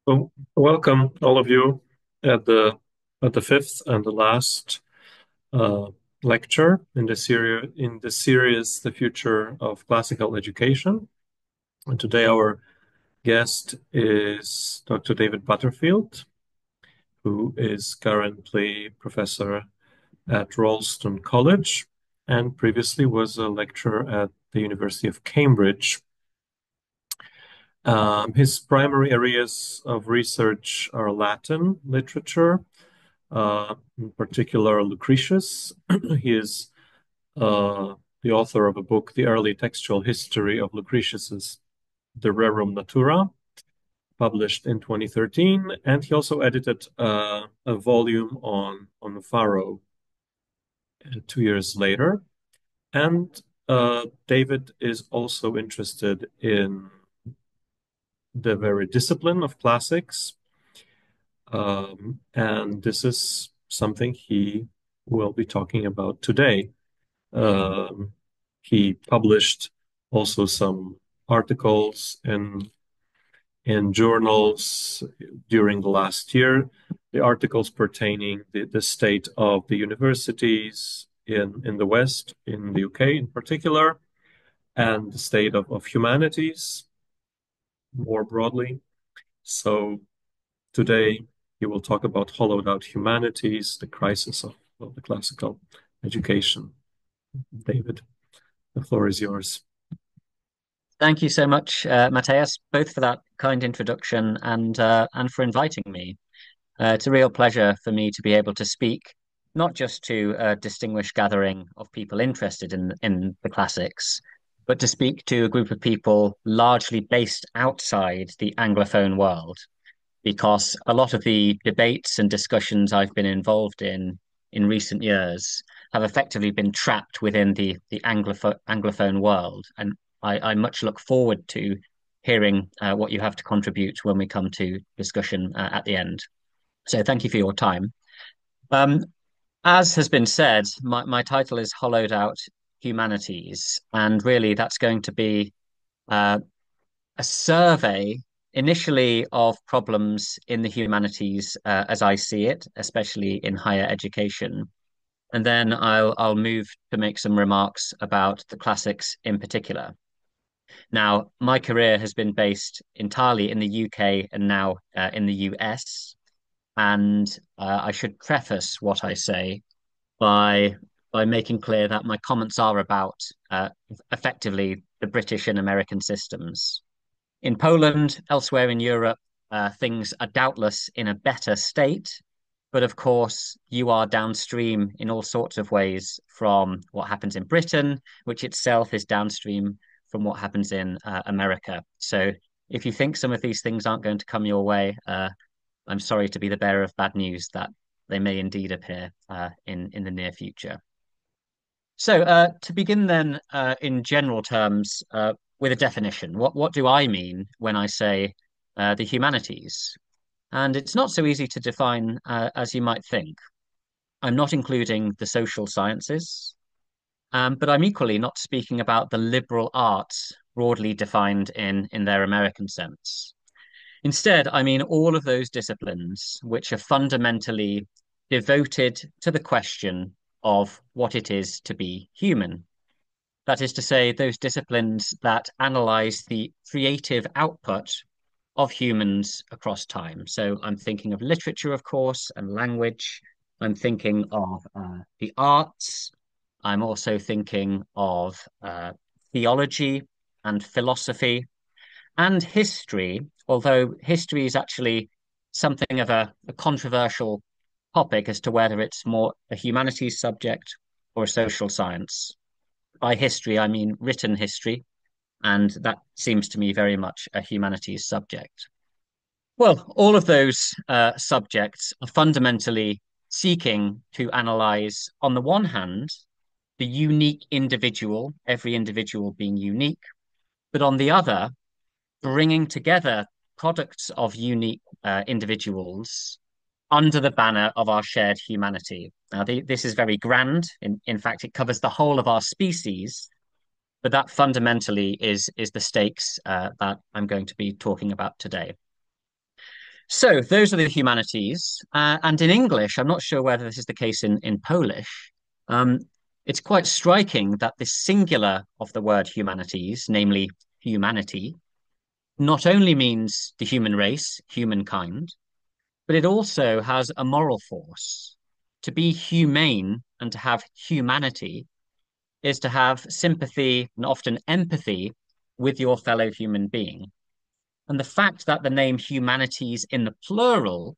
Well, welcome all of you at the fifth and the last uh, lecture in the series The Future of Classical Education. And today our guest is Dr. David Butterfield, who is currently professor at Ralston College and previously was a lecturer at the University of Cambridge. His primary areas of research are Latin literature, in particular Lucretius. He is the author of a book, The Early Textual History of Lucretius's De Rerum Natura, published in 2013, and he also edited a volume on Varro 2 years later. And David is also interested in the very discipline of classics, and this is something he will be talking about today. Um, he published also some articles in journals during the last year. The articles pertaining the state of the universities in the West, in the UK in particular, and the state of humanities more broadly. So today he will talk about hollowed out humanities, the crisis of the classical education. David, the floor is yours. Thank you so much, Matthias, both for that kind introduction and for inviting me. It's a real pleasure for me to be able to speak, not just to a distinguished gathering of people interested in the classics, but to speak to a group of people largely based outside the Anglophone world, because a lot of the debates and discussions I've been involved in recent years have effectively been trapped within the Anglophone world. And I much look forward to hearing what you have to contribute when we come to discussion at the end. So thank you for your time. Um, as has been said, my title is Hollowed Out Humanities, and really that's going to be uh, a survey initially of problems in the humanities as I see it, especially in higher education. And then I'll move to make some remarks about the classics in particular. Now, my career has been based entirely in the UK and now in the US. And I should preface what I say by by making clear that my comments are about effectively the British and American systems. In Poland, elsewhere in Europe, things are doubtless in a better state. But of course, you are downstream in all sorts of ways from what happens in Britain, which itself is downstream from what happens in America. So if you think some of these things aren't going to come your way, I'm sorry to be the bearer of bad news that they may indeed appear in the near future. So to begin then, in general terms, with a definition, what do I mean when I say the humanities? And it's not so easy to define as you might think. I'm not including the social sciences, but I'm equally not speaking about the liberal arts broadly defined in their American sense. Instead, I mean all of those disciplines which are fundamentally devoted to the question of what it is to be human. That is to say, those disciplines that analyze the creative output of humans across time. So I'm thinking of literature, of course, and language. I'm thinking of the arts. I'm also thinking of theology and philosophy and history, although history is actually something of a controversial topic as to whether it's more a humanities subject or a social science. By history, I mean written history, and that seems to me very much a humanities subject. Well, all of those subjects are fundamentally seeking to analyze, on the one hand, the unique individual, every individual being unique, but on the other, bringing together products of unique individuals under the banner of our shared humanity. Now, this is very grand. In fact, it covers the whole of our species, but that fundamentally is the stakes that I'm going to be talking about today. So those are the humanities. And in English, I'm not sure whether this is the case in Polish. Um, it's quite striking that the singular of the word humanities, namely humanity, not only means the human race, humankind, but it also has a moral force. To be humane and to have humanity is to have sympathy and often empathy with your fellow human being. And the fact that the name humanities in the plural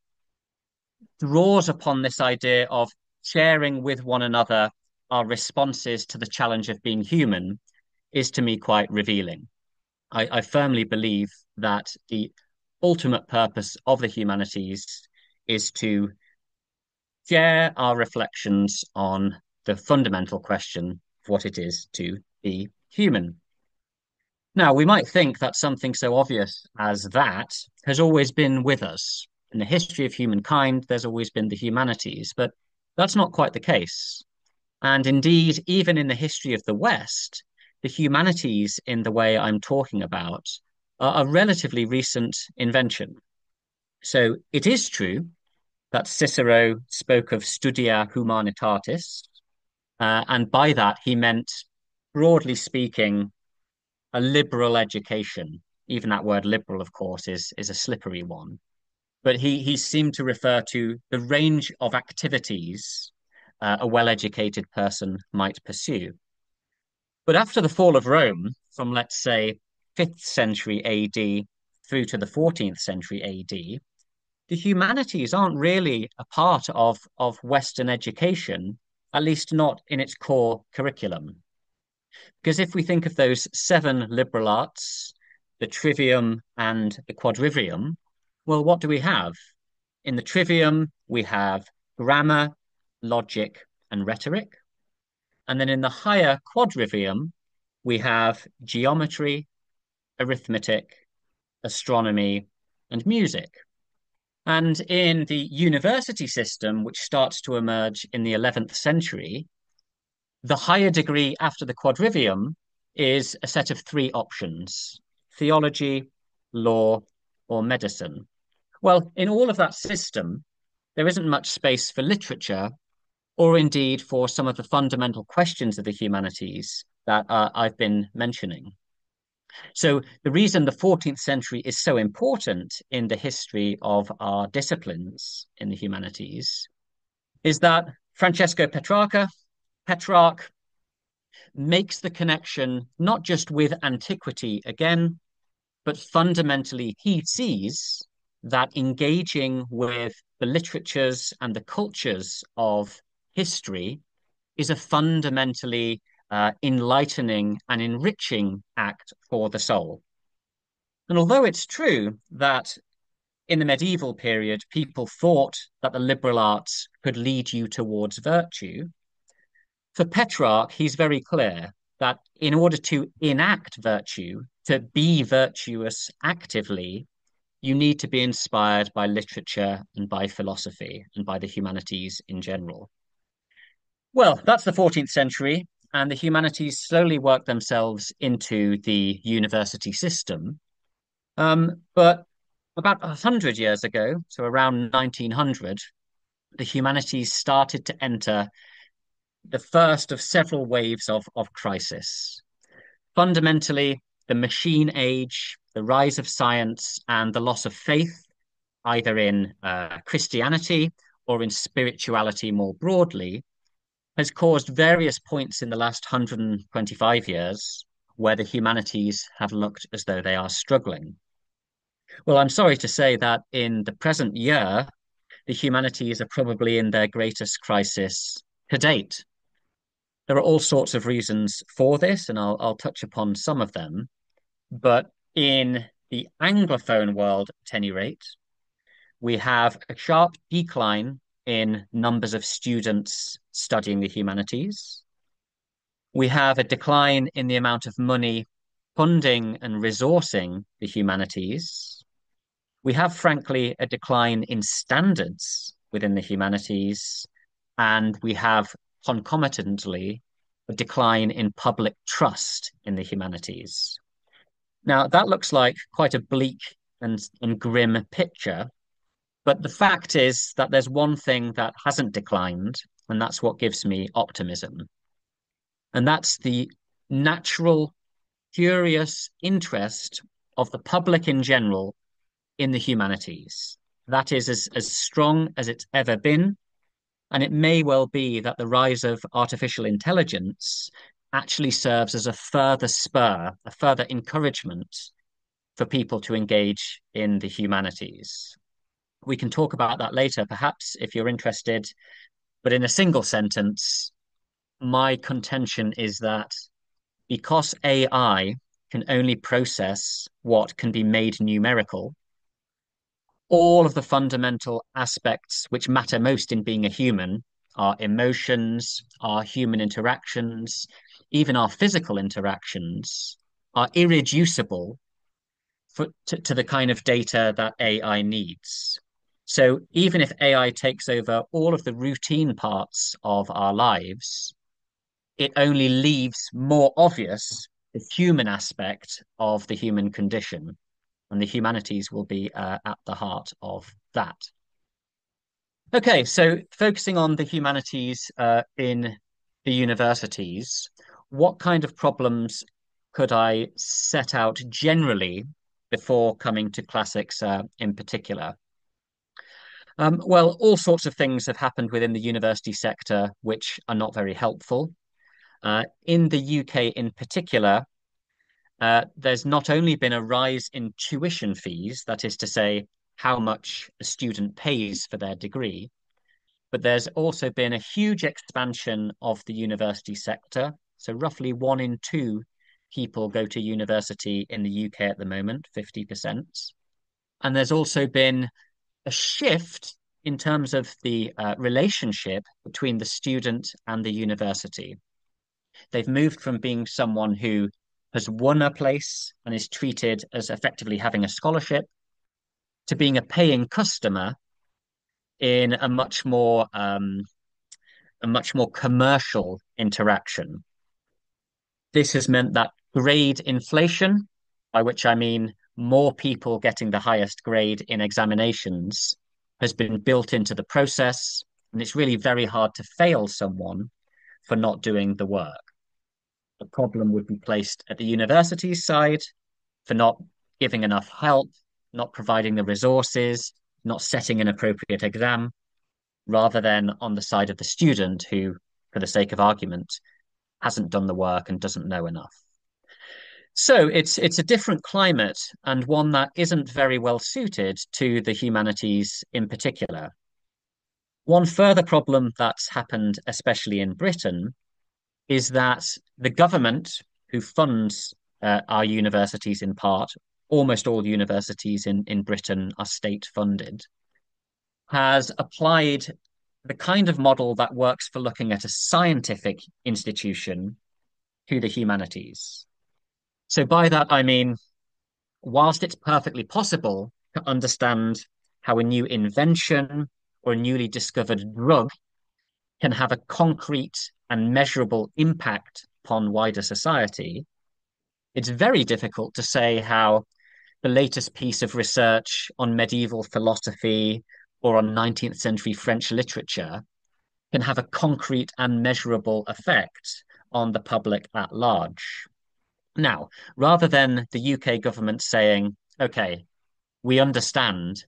draws upon this idea of sharing with one another our responses to the challenge of being human is to me quite revealing. I firmly believe that the ultimate purpose of the humanities is to share our reflections on the fundamental question of what it is to be human. Now, we might think that something so obvious as that has always been with us. In the history of humankind, there's always been the humanities, but that's not quite the case. And indeed, even in the history of the West, the humanities, in the way I'm talking about, are a relatively recent invention. So it is true that Cicero spoke of studia humanitatis, and by that he meant, broadly speaking, a liberal education. Even that word liberal, of course, is a slippery one. But he seemed to refer to the range of activities a well-educated person might pursue. But after the fall of Rome, from let's say 5th century AD through to the 14th century AD, the humanities aren't really a part of Western education, at least not in its core curriculum. Because if we think of those seven liberal arts, the trivium and the quadrivium, well, what do we have? In the trivium, we have grammar, logic, and rhetoric. And then in the higher quadrivium, we have geometry, arithmetic, astronomy, and music. And in the university system, which starts to emerge in the 11th century, the higher degree after the quadrivium is a set of three options: theology, law, or medicine. Well, in all of that system, there isn't much space for literature or indeed for some of the fundamental questions of the humanities that I've been mentioning. So, the reason the 14th century is so important in the history of our disciplines in the humanities is that Francesco Petrarch makes the connection not just with antiquity again, but fundamentally he sees that engaging with the literatures and the cultures of history is a fundamentally enlightening and enriching act for the soul. And although it's true that in the medieval period, people thought that the liberal arts could lead you towards virtue, for Petrarch, he's very clear that in order to enact virtue, to be virtuous actively, you need to be inspired by literature and by philosophy and by the humanities in general. Well, that's the 14th century, and the humanities slowly work themselves into the university system. But about 100 years ago, so around 1900, the humanities started to enter the first of several waves of crisis. Fundamentally, the machine age, the rise of science, and the loss of faith, either in Christianity or in spirituality more broadly, has caused various points in the last 125 years where the humanities have looked as though they are struggling. Well, I'm sorry to say that in the present year, the humanities are probably in their greatest crisis to date. There are all sorts of reasons for this, and I'll touch upon some of them. But in the Anglophone world, at any rate, we have a sharp decline in numbers of students studying the humanities. We have a decline in the amount of money funding and resourcing the humanities. We have, frankly, a decline in standards within the humanities, and we have concomitantly a decline in public trust in the humanities. Now, that looks like quite a bleak and grim picture, But the fact is that there's one thing that hasn't declined, and that's what gives me optimism. And that's the natural, curious interest of the public in general in the humanities. That is as strong as it's ever been. And it may well be that the rise of artificial intelligence actually serves as a further spur, a further encouragement for people to engage in the humanities. We can talk about that later, perhaps, if you're interested. But in a single sentence, my contention is that because AI can only process what can be made numerical, all of the fundamental aspects which matter most in being a human, our emotions, our human interactions, even our physical interactions, are irreducible to the kind of data that AI needs. So even if AI takes over all of the routine parts of our lives, it only leaves more obvious the human aspect of the human condition, and the humanities will be at the heart of that. Okay, so focusing on the humanities in the universities, what kind of problems could I set out generally before coming to classics in particular? Well, all sorts of things have happened within the university sector which are not very helpful. In the UK in particular, there's not only been a rise in tuition fees, that is to say, how much a student pays for their degree, but there's also been a huge expansion of the university sector. So roughly 1 in 2 people go to university in the UK at the moment, 50%. And there's also been a shift in terms of the relationship between the student and the university. They've moved from being someone who has won a place and is treated as effectively having a scholarship to being a paying customer in a much more commercial interaction. This has meant that grade inflation, by which I mean more people getting the highest grade in examinations, has been built into the process, and it's really very hard to fail someone for not doing the work. The problem would be placed at the university's side for not giving enough help, not providing the resources, not setting an appropriate exam, rather than on the side of the student who, for the sake of argument, hasn't done the work and doesn't know enough. So it's a different climate and one that isn't very well suited to the humanities in particular. One further problem that's happened, especially in Britain, is that the government, who funds our universities in part, almost all universities in Britain are state funded, has applied the kind of model that works for looking at a scientific institution to the humanities. So by that, I mean, whilst it's perfectly possible to understand how a new invention or a newly discovered drug can have a concrete and measurable impact upon wider society, it's very difficult to say how the latest piece of research on medieval philosophy or on 19th century French literature can have a concrete and measurable effect on the public at large. Now, rather than the UK government saying, okay, we understand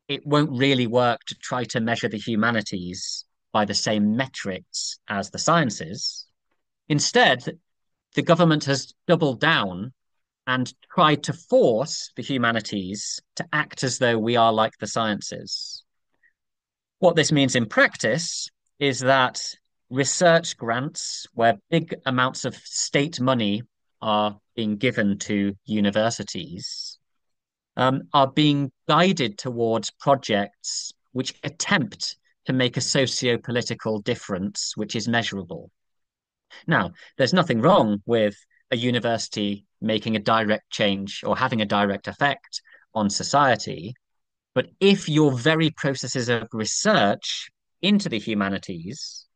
it won't really work to try to measure the humanities by the same metrics as the sciences, instead, the government has doubled down and tried to force the humanities to act as though we are like the sciences. What this means in practice is that research grants, where big amounts of state money are being given to universities, are being guided towards projects which attempt to make a socio-political difference which is measurable. Now, there's nothing wrong with a university making a direct change or having a direct effect on society, but if your very processes of research into the humanities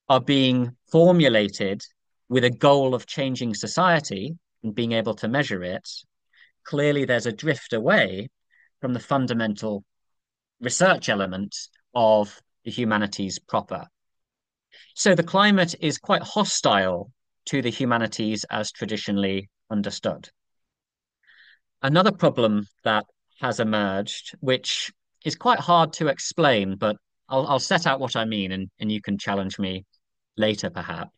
are being formulated with a goal of changing society and being able to measure it, clearly there's a drift away from the fundamental research element of the humanities proper. So the climate is quite hostile to the humanities as traditionally understood. Another problem that has emerged, which is quite hard to explain, but I'll set out what I mean and you can challenge me later perhaps,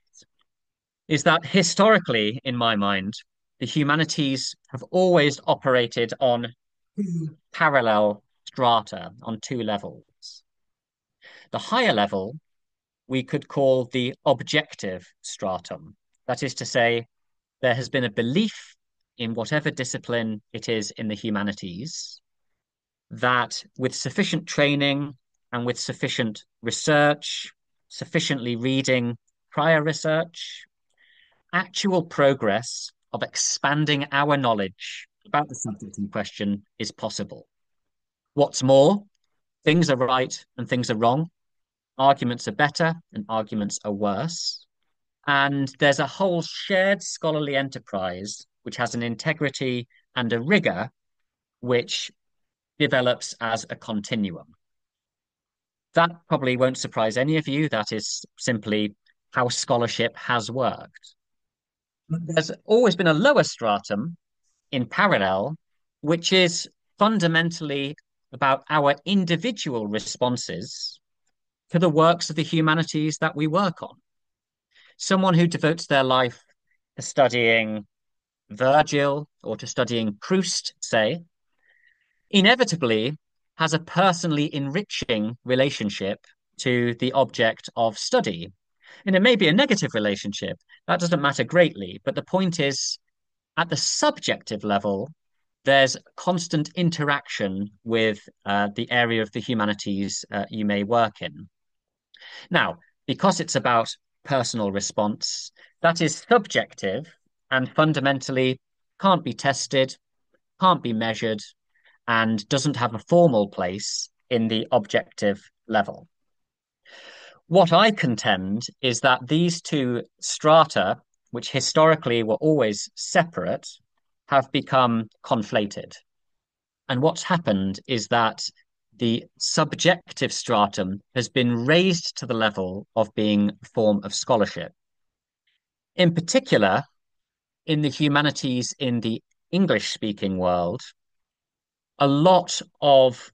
is that historically, in my mind, the humanities have always operated on parallel strata, on two levels. The higher level we could call the objective stratum. That is to say, there has been a belief in whatever discipline it is in the humanities that with sufficient training and with sufficient research, sufficiently reading prior research, actual progress of expanding our knowledge about the subject in question is possible. What's more, things are right and things are wrong. Arguments are better and arguments are worse. And there's a whole shared scholarly enterprise which has an integrity and a rigor which develops as a continuum. That probably won't surprise any of you. That is simply how scholarship has worked. There's always been a lower stratum in parallel, which is fundamentally about our individual responses to the works of the humanities that we work on. Someone who devotes their life to studying Virgil or to studying Proust, say, inevitably has a personally enriching relationship to the object of study. And it may be a negative relationship. That doesn't matter greatly. But the point is, at the subjective level, there's constant interaction with the area of the humanities you may work in. Now, because it's about personal response, that is subjective and fundamentally can't be tested, can't be measured, and doesn't have a formal place in the objective level. What I contend is that these two strata, which historically were always separate, have become conflated. And what's happened is that the subjective stratum has been raised to the level of being a form of scholarship. In particular, in the humanities in the English speaking world, a lot of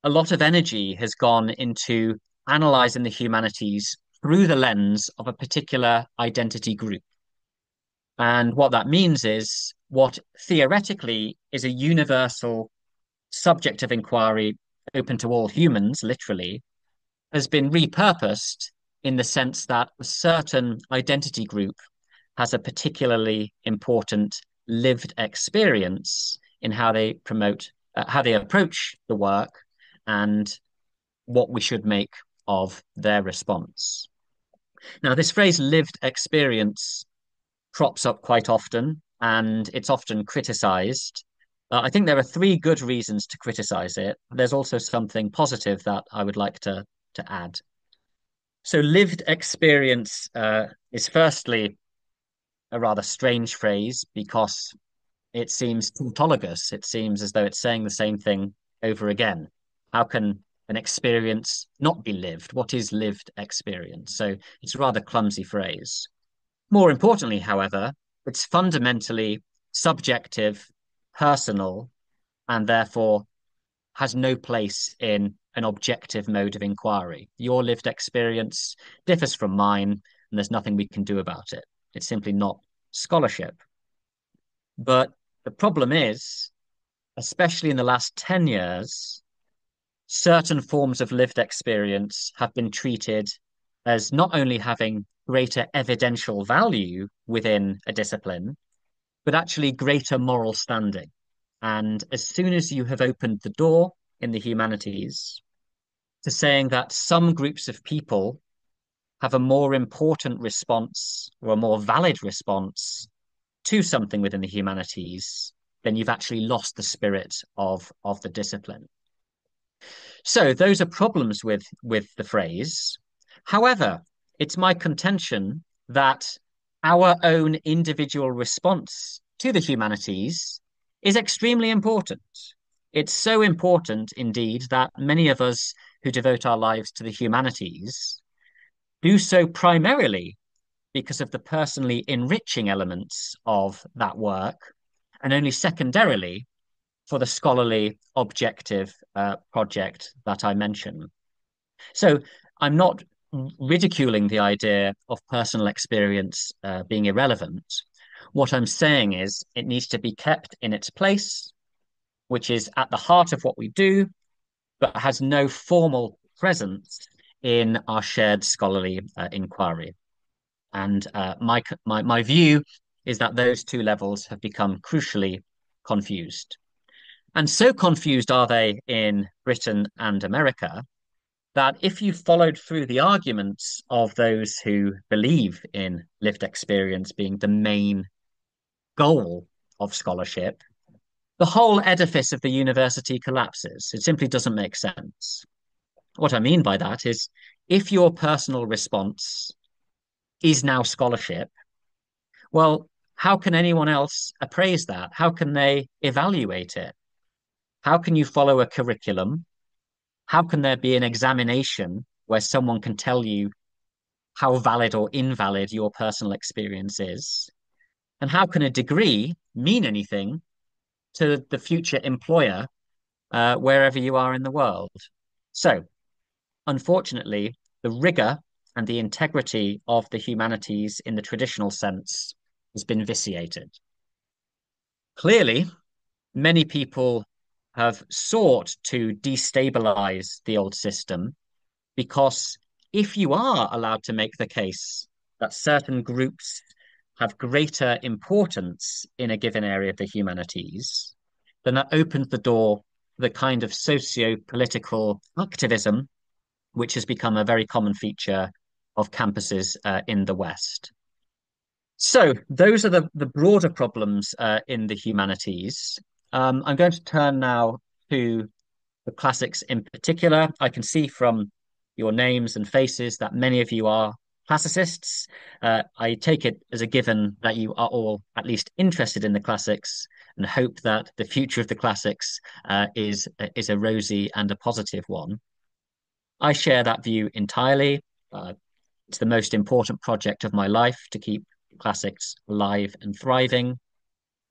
a lot of energy has gone into analyzing the humanities through the lens of a particular identity group. And what that means is what theoretically is a universal subject of inquiry open to all humans, literally, has been repurposed in the sense that a certain identity group has a particularly important lived experience in how they promote, how they approach the work and what we should make of their response. Now, this phrase lived experience crops up quite often and it's often criticized. I think there are three good reasons to criticize it. There's also something positive that I would like to add. So, lived experience is firstly a rather strange phrase because it seems tautologous. It seems as though it's saying the same thing over again. How can an experience not be lived? What is lived experience? So it's a rather clumsy phrase. More importantly, however, it's fundamentally subjective, personal, and therefore has no place in an objective mode of inquiry. Your lived experience differs from mine, and there's nothing we can do about it. It's simply not scholarship. But the problem is, especially in the last 10 years, certain forms of lived experience have been treated as not only having greater evidential value within a discipline, but actually greater moral standing. And as soon as you have opened the door in the humanities to saying that some groups of people have a more important response or a more valid response to something within the humanities, then you've actually lost the spirit of the discipline. So those are problems with the phrase. However, it's my contention that our own individual response to the humanities is extremely important. It's so important, indeed, that many of us who devote our lives to the humanities do so primarily because of the personally enriching elements of that work, and only secondarily for the scholarly objective project that I mentioned. So I'm not ridiculing the idea of personal experience being irrelevant. What I'm saying is it needs to be kept in its place, which is at the heart of what we do, but has no formal presence in our shared scholarly inquiry. And my view is that those two levels have become crucially confused. And so confused are they in Britain and America that if you followed through the arguments of those who believe in lived experience being the main goal of scholarship, the whole edifice of the university collapses. It simply doesn't make sense. What I mean by that is if your personal response is now scholarship, well, how can anyone else appraise that? How can they evaluate it? How can you follow a curriculum? How can there be an examination where someone can tell you how valid or invalid your personal experience is? And how can a degree mean anything to the future employer wherever you are in the world? So, unfortunately, the rigor and the integrity of the humanities in the traditional sense has been vitiated. Clearly, many people have sought to destabilize the old system because if you are allowed to make the case that certain groups have greater importance in a given area of the humanities, then that opens the door to the kind of socio-political activism which has become a very common feature of campuses in the West. So those are the broader problems in the humanities. I'm going to turn now to the classics in particular. I can see from your names and faces that many of you are classicists. I take it as a given that you are all at least interested in the classics and hope that the future of the classics is a rosy and a positive one. I share that view entirely. It's the most important project of my life to keep classics alive and thriving.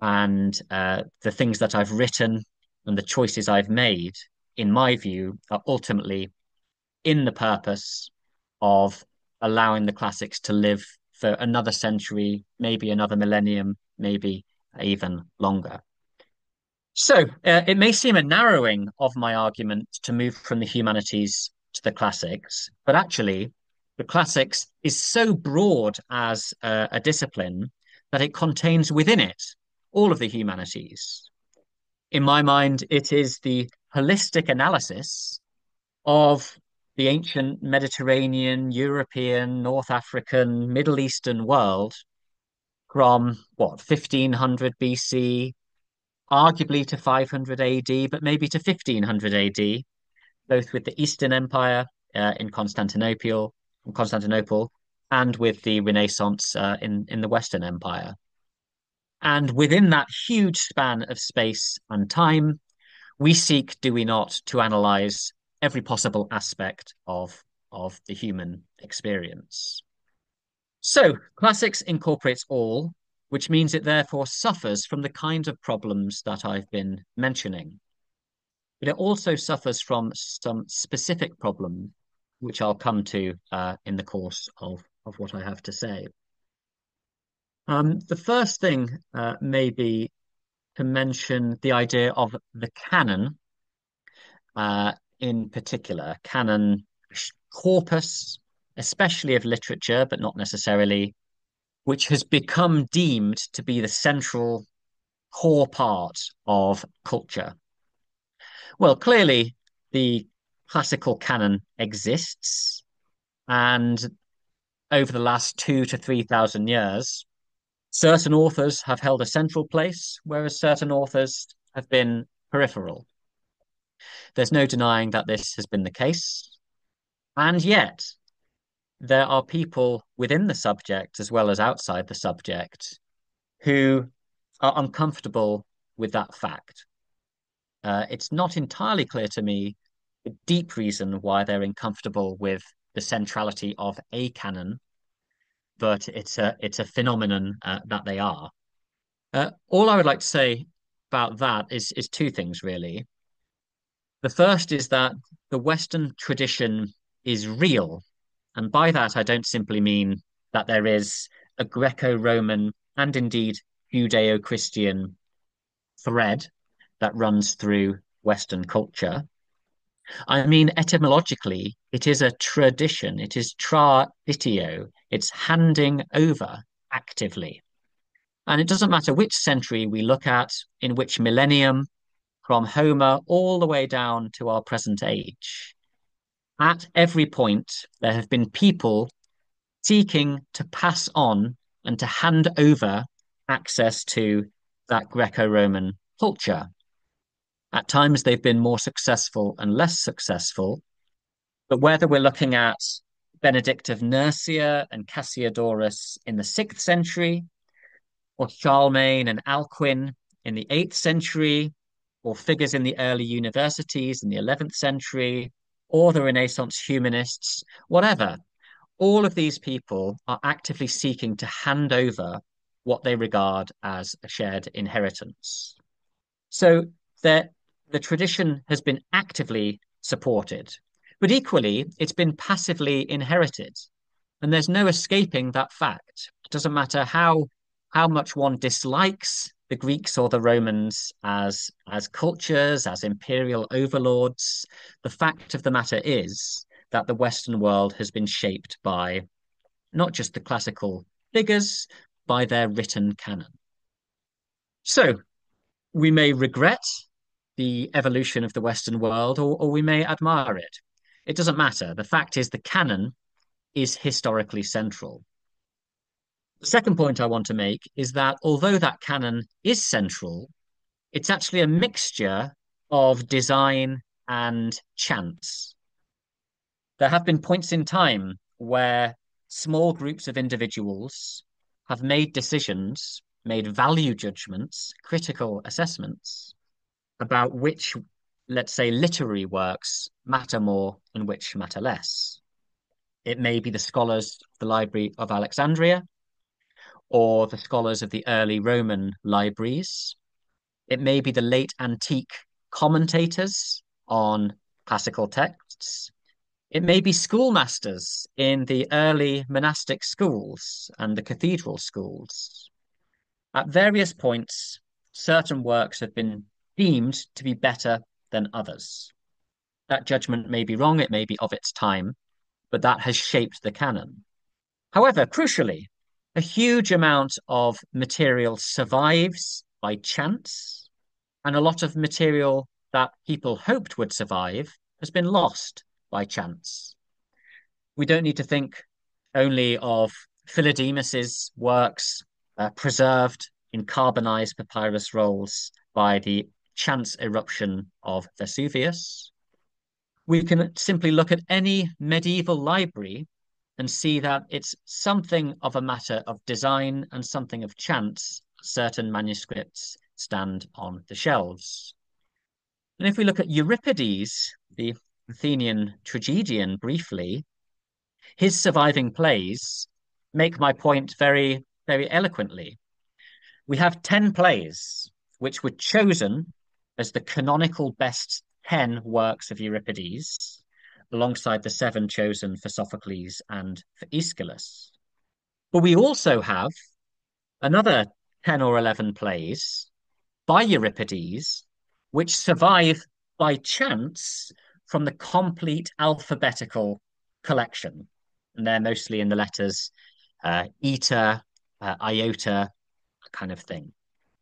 And the things that I've written and the choices I've made, in my view, are ultimately in the purpose of allowing the classics to live for another century, maybe another millennium, maybe even longer. So it may seem a narrowing of my argument to move from the humanities to the classics, but actually, the classics is so broad as a discipline that it contains within it all of the humanities. In my mind, it is the holistic analysis of the ancient Mediterranean, European, North African, Middle Eastern world from what, 1500 BC, arguably to 500 AD, but maybe to 1500 AD, both with the Eastern Empire in Constantinople, and with the Renaissance in the Western Empire. And within that huge span of space and time, we seek, do we not, to analyze every possible aspect of the human experience. So, classics incorporates all, which means it therefore suffers from the kinds of problems that I've been mentioning. But it also suffers from some specific problems, which I'll come to in the course of what I have to say. The first thing may be to mention the idea of the canon in particular, canon corpus, especially of literature, but not necessarily, which has become deemed to be the central core part of culture. Well, clearly, the classical canon exists, and over the last 2 to 3,000 years, certain authors have held a central place, whereas certain authors have been peripheral. There's no denying that this has been the case. And yet, there are people within the subject as well as outside the subject who are uncomfortable with that fact. It's not entirely clear to me the deep reason why they're uncomfortable with the centrality of a canon, but it's a phenomenon that they are. All I would like to say about that is two things really. The first is that the Western tradition is real, and by that I don't simply mean that there is a Greco-Roman and indeed Judeo-Christian thread that runs through Western culture. I mean, etymologically, it is a tradition. It is traditio. It's handing over actively. And it doesn't matter which century we look at, in which millennium, from Homer all the way down to our present age. At every point, there have been people seeking to pass on and to hand over access to that Greco-Roman culture. At times, they've been more successful and less successful, but whether we're looking at Benedict of Nursia and Cassiodorus in the 6th century, or Charlemagne and Alcuin in the 8th century, or figures in the early universities in the 11th century, or the Renaissance humanists, whatever, all of these people are actively seeking to hand over what they regard as a shared inheritance. So the, the tradition has been actively supported, but equally, it's been passively inherited. And there's no escaping that fact. It doesn't matter how much one dislikes the Greeks or the Romans as cultures, as imperial overlords. The fact of the matter is that the Western world has been shaped by not just the classical figures, by their written canon. So we may regret the evolution of the Western world, or we may admire it. It doesn't matter. The fact is, the canon is historically central. The second point I want to make is that although that canon is central, it's actually a mixture of design and chance. There have been points in time where small groups of individuals have made decisions, made value judgments, critical assessments about which, let's say, literary works matter more and which matter less. It may be the scholars of the Library of Alexandria or the scholars of the early Roman libraries. It may be the late antique commentators on classical texts. It may be schoolmasters in the early monastic schools and the cathedral schools. At various points, certain works have been deemed to be better than others. That judgment may be wrong, it may be of its time, but that has shaped the canon. However, crucially, a huge amount of material survives by chance, and a lot of material that people hoped would survive has been lost by chance. We don't need to think only of Philodemus's works preserved in carbonized papyrus rolls by the chance eruption of Vesuvius. We can simply look at any medieval library and see that it's something of a matter of design and something of chance. Certain manuscripts stand on the shelves. And if we look at Euripides, the Athenian tragedian, briefly, his surviving plays make my point very, very eloquently. We have 10 plays which were chosen as the canonical best 10 works of Euripides, alongside the 7 chosen for Sophocles and for Aeschylus. But we also have another 10 or 11 plays by Euripides, which survive by chance from the complete alphabetical collection. And they're mostly in the letters eta, iota, kind of thing.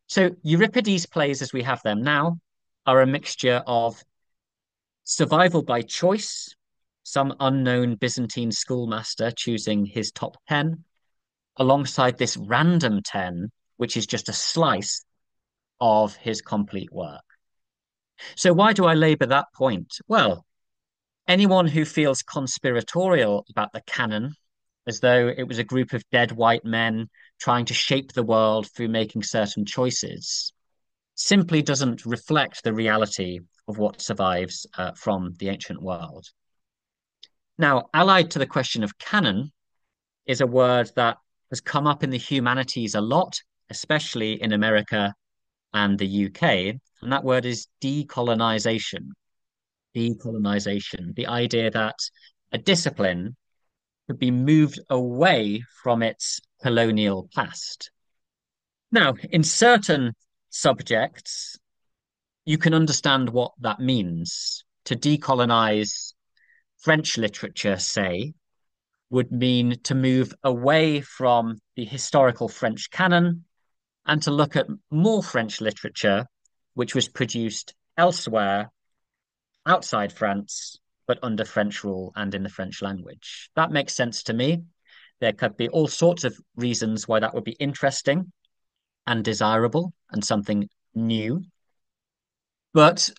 So Euripides plays as we have them now are a mixture of survival by choice, some unknown Byzantine schoolmaster choosing his top 10, alongside this random 10, which is just a slice of his complete work. So why do I labor that point? Well, anyone who feels conspiratorial about the canon, as though it was a group of dead white men trying to shape the world through making certain choices, simply doesn't reflect the reality of what survives from the ancient world. Now, allied to the question of canon is a word that has come up in the humanities a lot, especially in America and the UK, and that word is decolonization. Decolonization, the idea that a discipline could be moved away from its colonial past. Now, in certain subjects, you can understand what that means. To decolonize French literature, say, would mean to move away from the historical French canon and to look at more French literature, which was produced elsewhere outside France, but under French rule and in the French language. That makes sense to me. There could be all sorts of reasons why that would be interesting and desirable and something new. But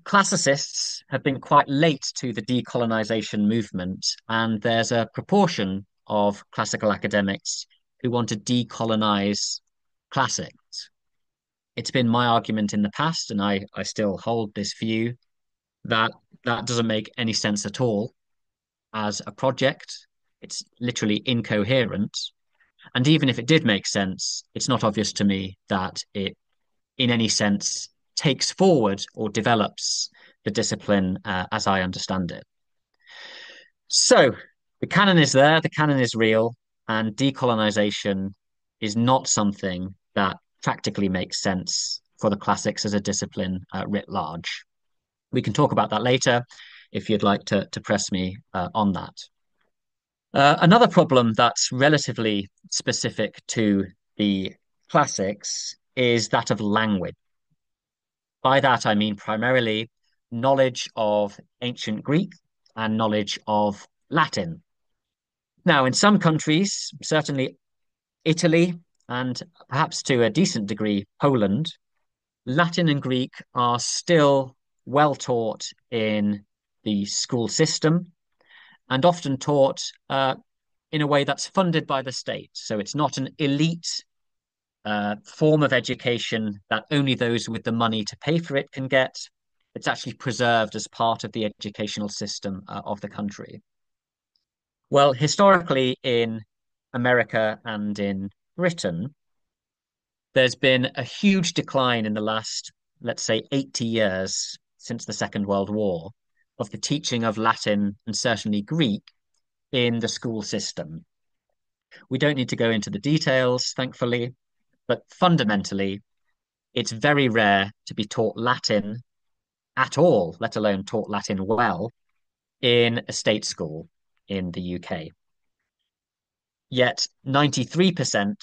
classicists have been quite late to the decolonization movement, and there's a proportion of classical academics who want to decolonize classics. It's been my argument in the past, and I still hold this view, that that doesn't make any sense at all as a project. It's literally incoherent. And even if it did make sense, it's not obvious to me that it, in any sense, takes forward or develops the discipline as I understand it. So the canon is there, the canon is real, and decolonization is not something that practically makes sense for the classics as a discipline writ large. We can talk about that later if you'd like to press me on that. Another problem that's relatively specific to the classics is that of language. By that, I mean primarily knowledge of ancient Greek and knowledge of Latin. Now, in some countries, certainly Italy and perhaps to a decent degree Poland, Latin and Greek are still well taught in the school system and often taught in a way that's funded by the state. So it's not an elite form of education that only those with the money to pay for it can get. It's actually preserved as part of the educational system of the country. Well, historically in America and in Britain, there's been a huge decline in the last, let's say, 80 years since the Second World War of the teaching of Latin and certainly Greek in the school system. We don't need to go into the details, thankfully, but fundamentally, it's very rare to be taught Latin at all, let alone taught Latin well, in a state school in the UK. Yet 93%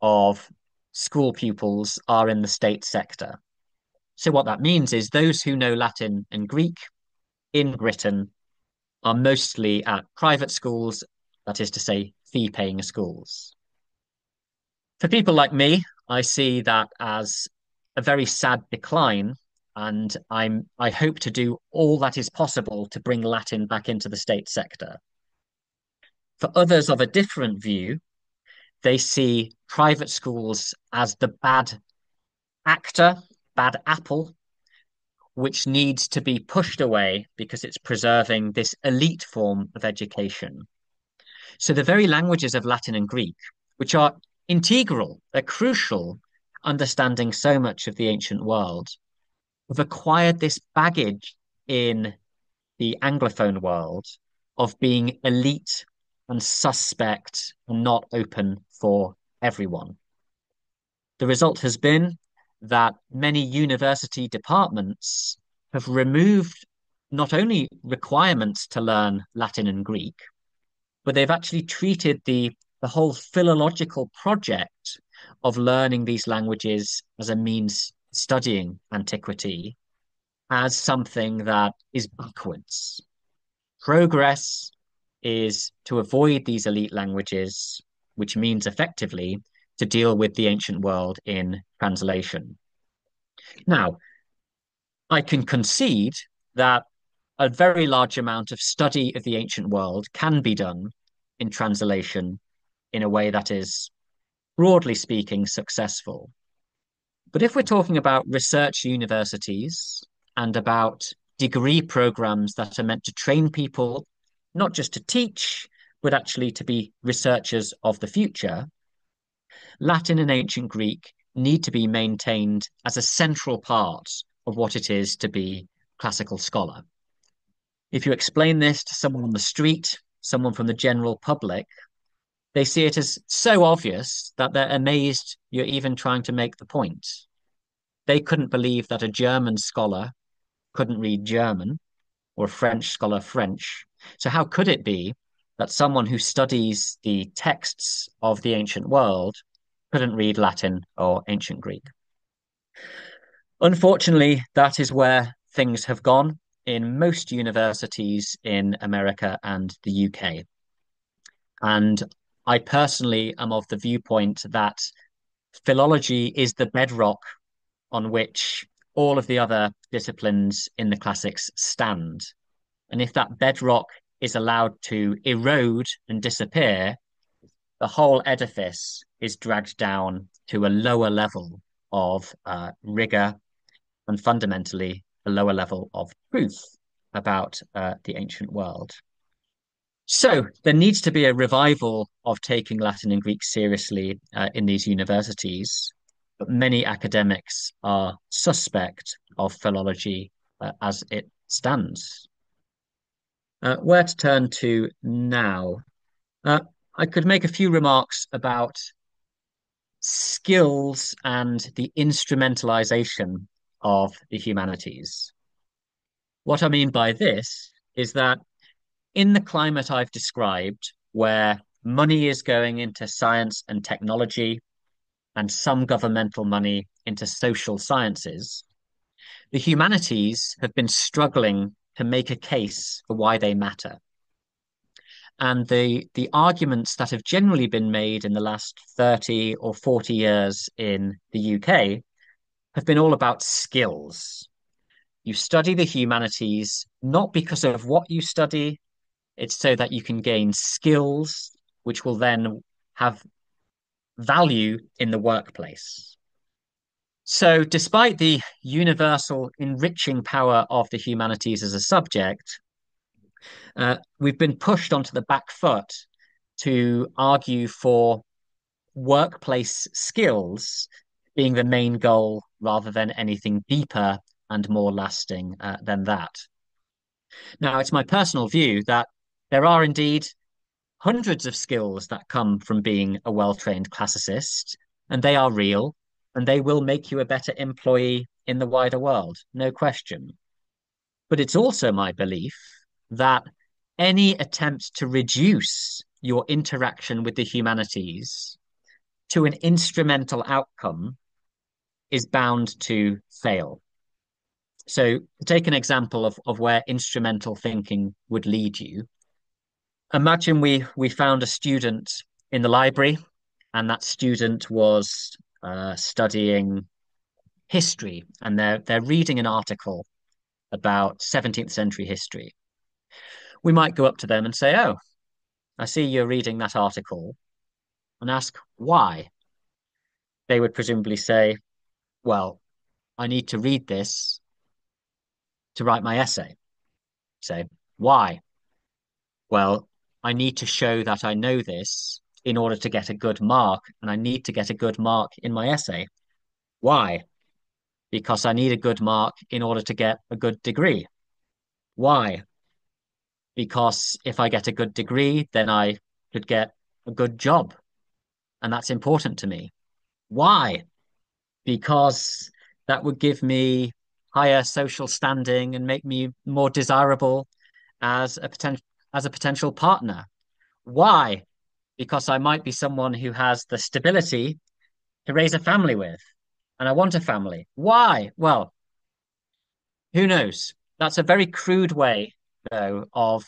of school pupils are in the state sector. So what that means is those who know Latin and Greek in Britain are mostly at private schools, that is to say, fee-paying schools. For people like me, I see that as a very sad decline, and I hope to do all that is possible to bring Latin back into the state sector. For others of a different view, they see private schools as the bad actor, bad apple, which needs to be pushed away because it's preserving this elite form of education. So the very languages of Latin and Greek, which are integral, they're crucial, understanding so much of the ancient world, have acquired this baggage in the Anglophone world of being elite and suspect and not open for everyone. The result has been that many university departments have removed not only requirements to learn Latin and Greek, but they've actually treated the whole philological project of learning these languages as a means studying antiquity as something that is backwards. Progress is to avoid these elite languages, which means effectively to deal with the ancient world in translation. Now, I can concede that a very large amount of study of the ancient world can be done in translation in a way that is, broadly speaking, successful. But if we're talking about research universities and about degree programs that are meant to train people not just to teach, but actually to be researchers of the future, Latin and ancient Greek need to be maintained as a central part of what it is to be classical scholar. If you explain this to someone on the street, someone from the general public, they see it as so obvious that they're amazed you're even trying to make the point. They couldn't believe that a German scholar couldn't read German or a French scholar French. So, how could it be that someone who studies the texts of the ancient world couldn't read Latin or ancient Greek? Unfortunately, that is where things have gone in most universities in America and the UK. And I personally am of the viewpoint that philology is the bedrock on which all of the other disciplines in the classics stand. And if that bedrock is allowed to erode and disappear, the whole edifice is dragged down to a lower level of rigor and fundamentally a lower level of truth about the ancient world. So there needs to be a revival of taking Latin and Greek seriously in these universities, but many academics are suspect of philology as it stands. Where to turn to now? Uh, I could make a few remarks about skills and the instrumentalization of the humanities. What I mean by this is that in the climate I've described, where money is going into science and technology and some governmental money into social sciences, the humanities have been struggling to make a case for why they matter. And the arguments that have generally been made in the last 30 or 40 years in the UK have been all about skills. You study the humanities not because of what you study, it's so that you can gain skills which will then have value in the workplace. So, despite the universal enriching power of the humanities as a subject, we've been pushed onto the back foot to argue for workplace skills being the main goal rather than anything deeper and more lasting than that. Now, it's my personal view that there are indeed hundreds of skills that come from being a well-trained classicist, and they are real, and they will make you a better employee in the wider world, no question. But it's also my belief that any attempt to reduce your interaction with the humanities to an instrumental outcome is bound to fail. So, to take an example of where instrumental thinking would lead you, imagine we found a student in the library, and that student was studying history, and they're reading an article about 17th century history. We might go up to them and say, "Oh, I see you're reading that article," and ask why. They would presumably say, "Well, I need to read this to write my essay." Say, why? Well, I need to show that I know this in order to get a good mark, and I need to get a good mark in my essay. Why? Because I need a good mark in order to get a good degree. Why? Because if I get a good degree, then I could get a good job, and that's important to me. Why? Because that would give me higher social standing and make me more desirable as a potential partner. Why? Because I might be someone who has the stability to raise a family with, and I want a family. Why? Well, who knows? That's a very crude way, though, of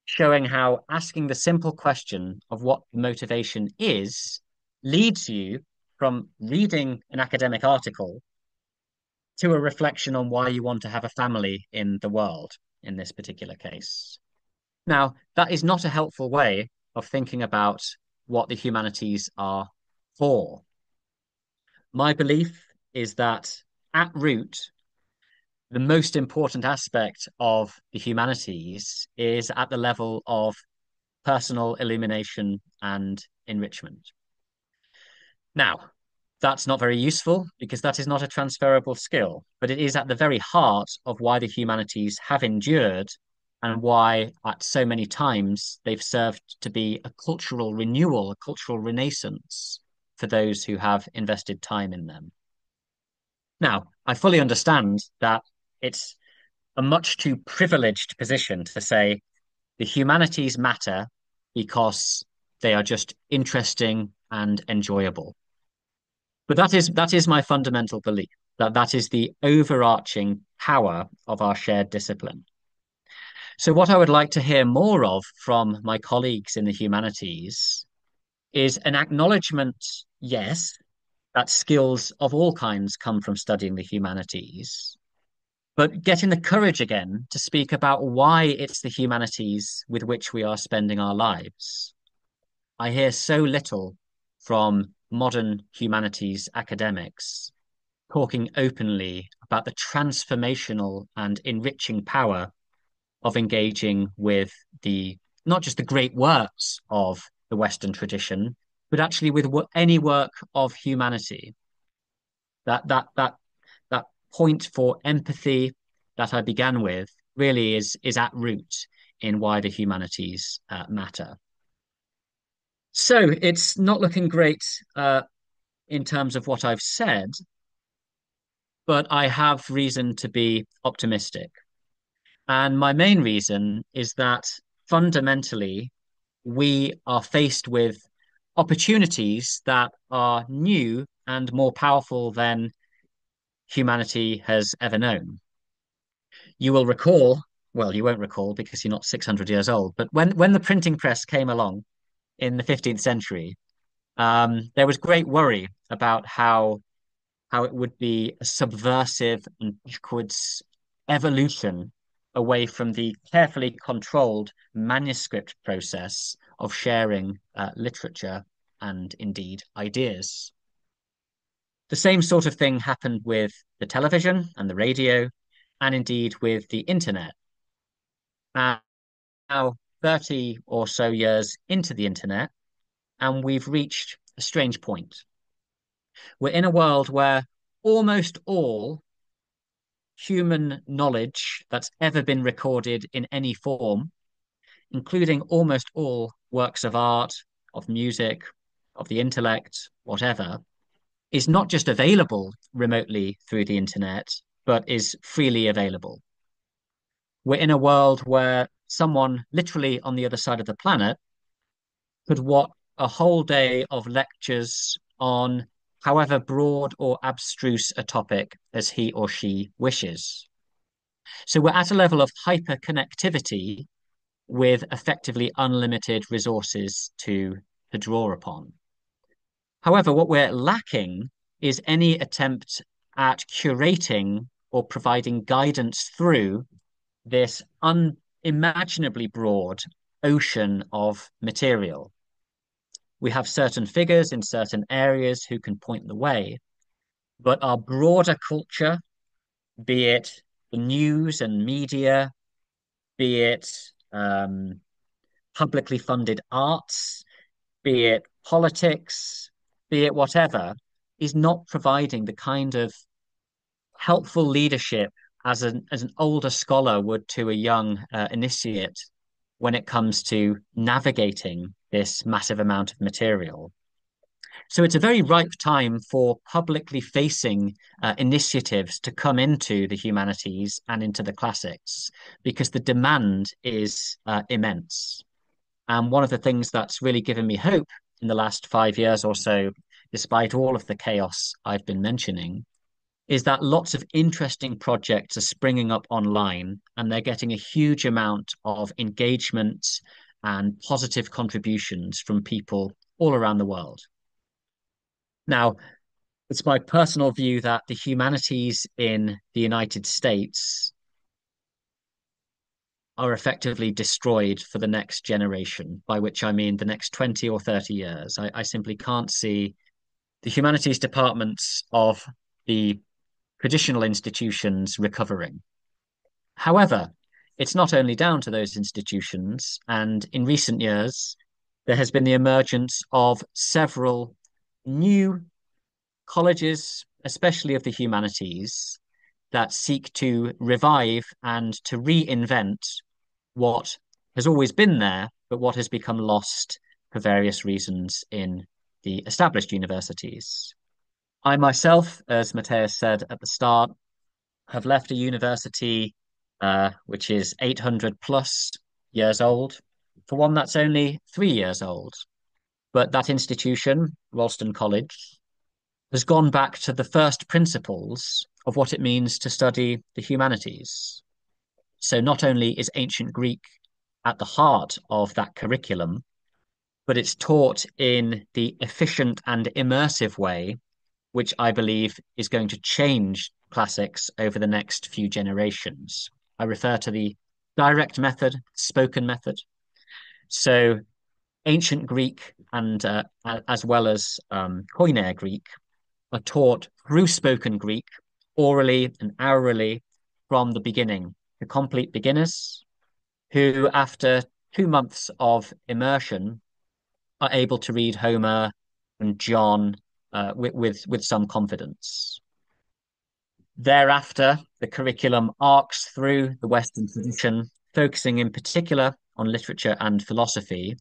showing how asking the simple question of what motivation is leads you from reading an academic article to a reflection on why you want to have a family in the world in this particular case. Now, that is not a helpful way of thinking about what the humanities are for. My belief is that at root, the most important aspect of the humanities is at the level of personal illumination and enrichment. Now, that's not very useful because that is not a transferable skill, but it is at the very heart of why the humanities have endured and why, at so many times, they've served to be a cultural renewal, a cultural renaissance for those who have invested time in them. Now, I fully understand that it's a much too privileged position to say the humanities matter because they are just interesting and enjoyable. But that is my fundamental belief that that is the overarching power of our shared discipline. So what I would like to hear more of from my colleagues in the humanities is an acknowledgement, yes, that skills of all kinds come from studying the humanities, but getting the courage again to speak about why it's the humanities with which we are spending our lives. I hear so little from modern humanities academics talking openly about the transformational and enriching power of engaging with the not just the great works of the Western tradition, but actually with any work of humanity. That point for empathy that I began with really is at root in why the humanities matter. So it's not looking great in terms of what I've said, but I have reason to be optimistic. And my main reason is that fundamentally, we are faced with opportunities that are new and more powerful than humanity has ever known. You will recall, well, you won't recall because you're not 600 years old, but when the printing press came along in the 15th century, there was great worry about how it would be a subversive and backwards evolution away from the carefully controlled manuscript process of sharing literature and indeed ideas. The same sort of thing happened with the television and the radio, and indeed with the internet. Now, 30 or so years into the internet, and we've reached a strange point. We're in a world where almost all human knowledge that's ever been recorded in any form, including almost all works of art, of music, of the intellect, whatever, is not just available remotely through the internet, but is freely available. We're in a world where someone literally on the other side of the planet could watch a whole day of lectures on however broad or abstruse a topic as he or she wishes. So we're at a level of hyperconnectivity with effectively unlimited resources to draw upon. However, what we're lacking is any attempt at curating or providing guidance through this unimaginably broad ocean of material. We have certain figures in certain areas who can point the way, but our broader culture, be it the news and media, be it publicly funded arts, be it politics, be it whatever, is not providing the kind of helpful leadership as an older scholar would to a young initiate when it comes to navigating this massive amount of material. So it's a very ripe time for publicly facing initiatives to come into the humanities and into the classics because the demand is immense. And one of the things that's really given me hope in the last 5 years or so, despite all of the chaos I've been mentioning, is that lots of interesting projects are springing up online and they're getting a huge amount of engagement and positive contributions from people all around the world. Now, it's my personal view that the humanities in the United States are effectively destroyed for the next generation, by which I mean the next 20 or 30 years. I simply can't see the humanities departments of the the traditional institutions recovering. However, it's not only down to those institutions, and in recent years, there has been the emergence of several new colleges, especially of the humanities, that seek to revive and to reinvent what has always been there, but what has become lost for various reasons in the established universities. I myself, as Matthias said at the start, have left a university which is 800 plus years old for one that's only 3 years old. But that institution, Ralston College, has gone back to the first principles of what it means to study the humanities. So not only is ancient Greek at the heart of that curriculum, but it's taught in the efficient and immersive way, which I believe is going to change classics over the next few generations. I refer to the direct method, spoken method. So ancient Greek and as well as Koine Greek are taught through spoken Greek, orally and orally from the beginning. The complete beginners who, after 2 months of immersion, are able to read Homer and John with some confidence. Thereafter, the curriculum arcs through the Western tradition, focusing in particular on literature and philosophy,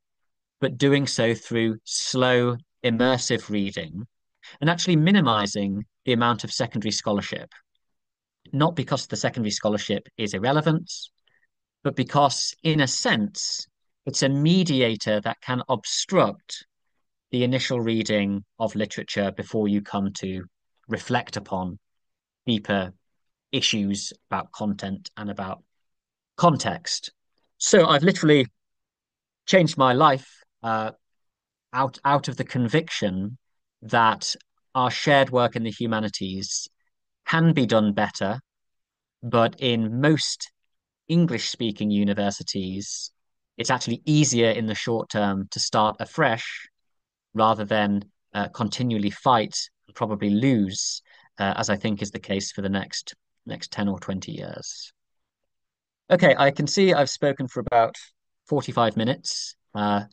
but doing so through slow, immersive reading and actually minimizing the amount of secondary scholarship. Not because the secondary scholarship is irrelevant, but because, in a sense, it's a mediator that can obstruct the initial reading of literature before you come to reflect upon deeper issues about content and about context. So I've literally changed my life out of the conviction that our shared work in the humanities can be done better, but in most English speaking universities, it's actually easier in the short term to start afresh rather than continually fight and probably lose, as I think is the case for the next 10 or 20 years. Okay, I can see I've spoken for about 45 minutes, and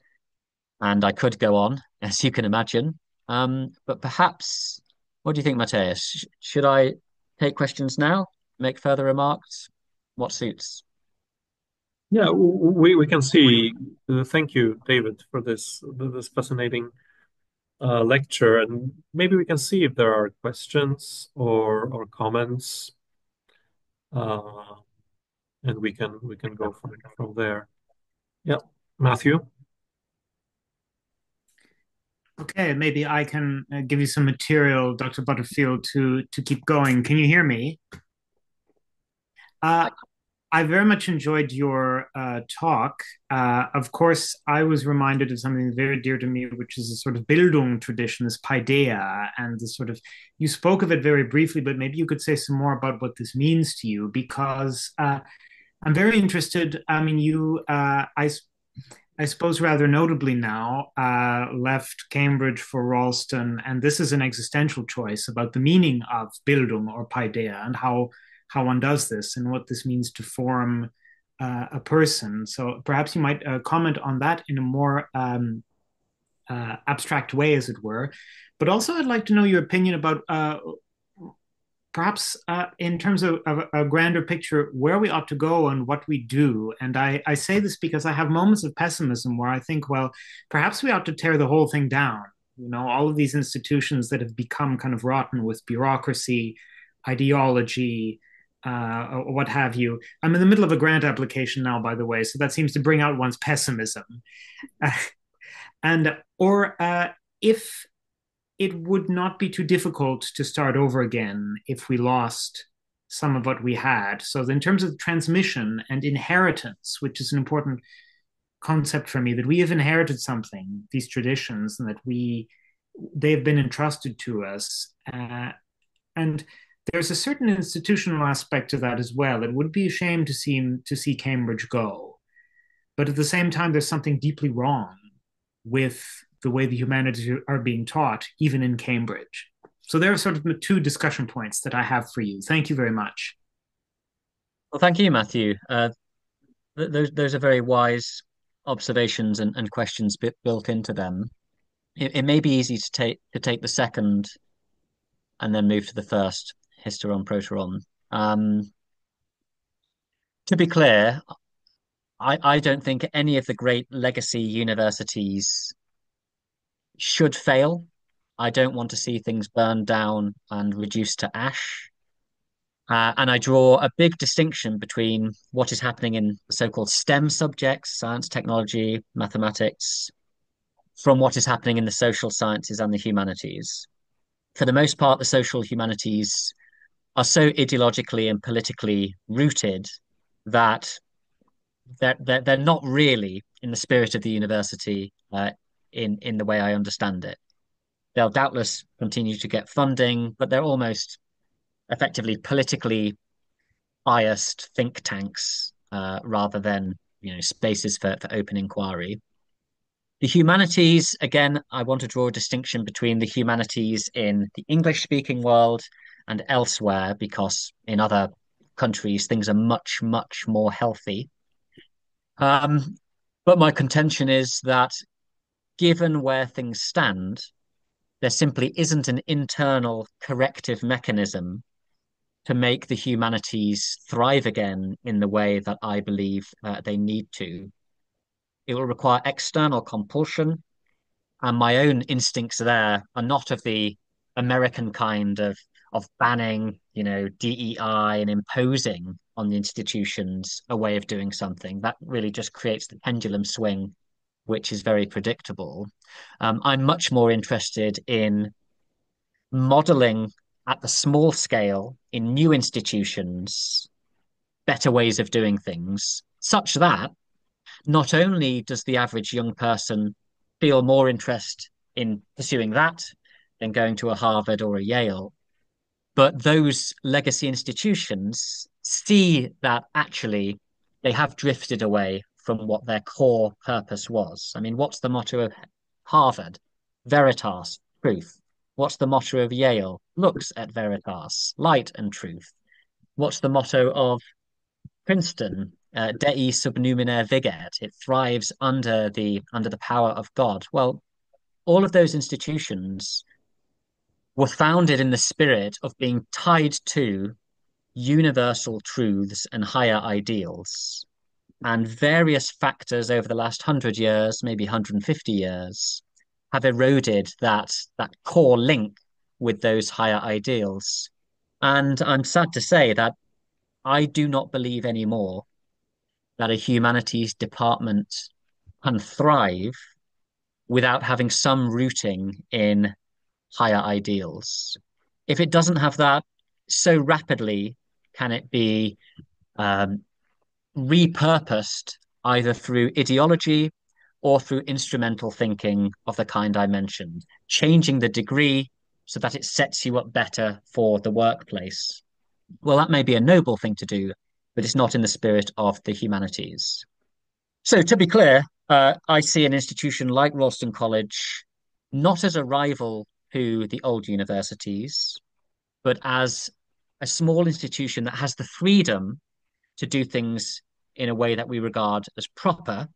I could go on, as you can imagine. But perhaps, what do you think, Matthias? Should I take questions now, make further remarks? What suits? Yeah, we can see. Thank you, David, for this fascinating lecture, and maybe we can see if there are questions or comments, uh, and we can go from there. Yeah, Matthew. Okay, maybe I can give you some material, Dr. Butterfield, to keep going. Can you hear me? Uh, I very much enjoyed your talk. Of course, I was reminded of something very dear to me, which is a sort of Bildung tradition, this paideia, and the sort of, you spoke of it very briefly, but maybe you could say some more about what this means to you, because I'm very interested. I mean, I suppose rather notably now, left Cambridge for Ralston, and this is an existential choice about the meaning of Bildung or paideia and how one does this and what this means to form a person. So perhaps you might comment on that in a more abstract way, as it were. But also, I'd like to know your opinion about perhaps in terms of a grander picture, where we ought to go and what we do. And I say this because I have moments of pessimism where I think, well, perhaps we ought to tear the whole thing down. You know, all of these institutions that have become kind of rotten with bureaucracy, ideology, or what have you. I'm in the middle of a grant application now, by the way, so that seems to bring out one's pessimism. And or if it would not be too difficult to start over again if we lost some of what we had. So in terms of transmission and inheritance, which is an important concept for me, that we have inherited something, these traditions, and that they've been entrusted to us. And there's a certain institutional aspect to that as well. It would be a shame to see Cambridge go. But at the same time, there's something deeply wrong with the way the humanities are being taught, even in Cambridge. So there are sort of the two discussion points that I have for you. Thank you very much. Well, thank you, Matthew. Those are very wise observations and questions built into them. It may be easy to take the second and then move to the first, hysteron proteron. Um, to be clear, I don't think any of the great legacy universities should fail. I don't want to see things burned down and reduced to ash. And I draw a big distinction between what is happening in the so-called STEM subjects, science, technology, mathematics, from what is happening in the social sciences and the humanities. For the most part, the social humanities are so ideologically and politically rooted that they're not really in the spirit of the university in the way I understand it. They'll doubtless continue to get funding, but they're almost effectively politically biased think tanks rather than spaces for open inquiry. The humanities, again, I want to draw a distinction between the humanities in the English speaking world and elsewhere, because in other countries things are much, much more healthy. Um, but my contention is that given where things stand, there simply isn't an internal corrective mechanism to make the humanities thrive again in the way that I believe they need to. It will require external compulsion, and my own instincts there are not of the American kind of banning, DEI and imposing on the institutions a way of doing something. That really just creates the pendulum swing, which is very predictable. I'm much more interested in modeling at the small scale in new institutions better ways of doing things, such that not only does the average young person feel more interest in pursuing that than going to a Harvard or a Yale, but those legacy institutions see that actually they have drifted away from what their core purpose was. I mean, what's the motto of Harvard? Veritas, truth. What's the motto of Yale? Looks at Veritas, light and truth. What's the motto of Princeton? Dei sub numina viget. It thrives under the power of God. Well, all of those institutions were founded in the spirit of being tied to universal truths and higher ideals. And various factors over the last 100 years, maybe 150 years, have eroded that core link with those higher ideals. And I'm sad to say that I do not believe anymore that a humanities department can thrive without having some rooting in higher ideals. If it doesn't have that, so rapidly can it be um, repurposed either through ideology or through instrumental thinking of the kind I mentioned, changing the degree so that it sets you up better for the workplace. Well, that may be a noble thing to do, but it's not in the spirit of the humanities. So, to be clear, I see an institution like Ralston College not as a rival to the old universities, but as a small institution that has the freedom to do things in a way that we regard as proper,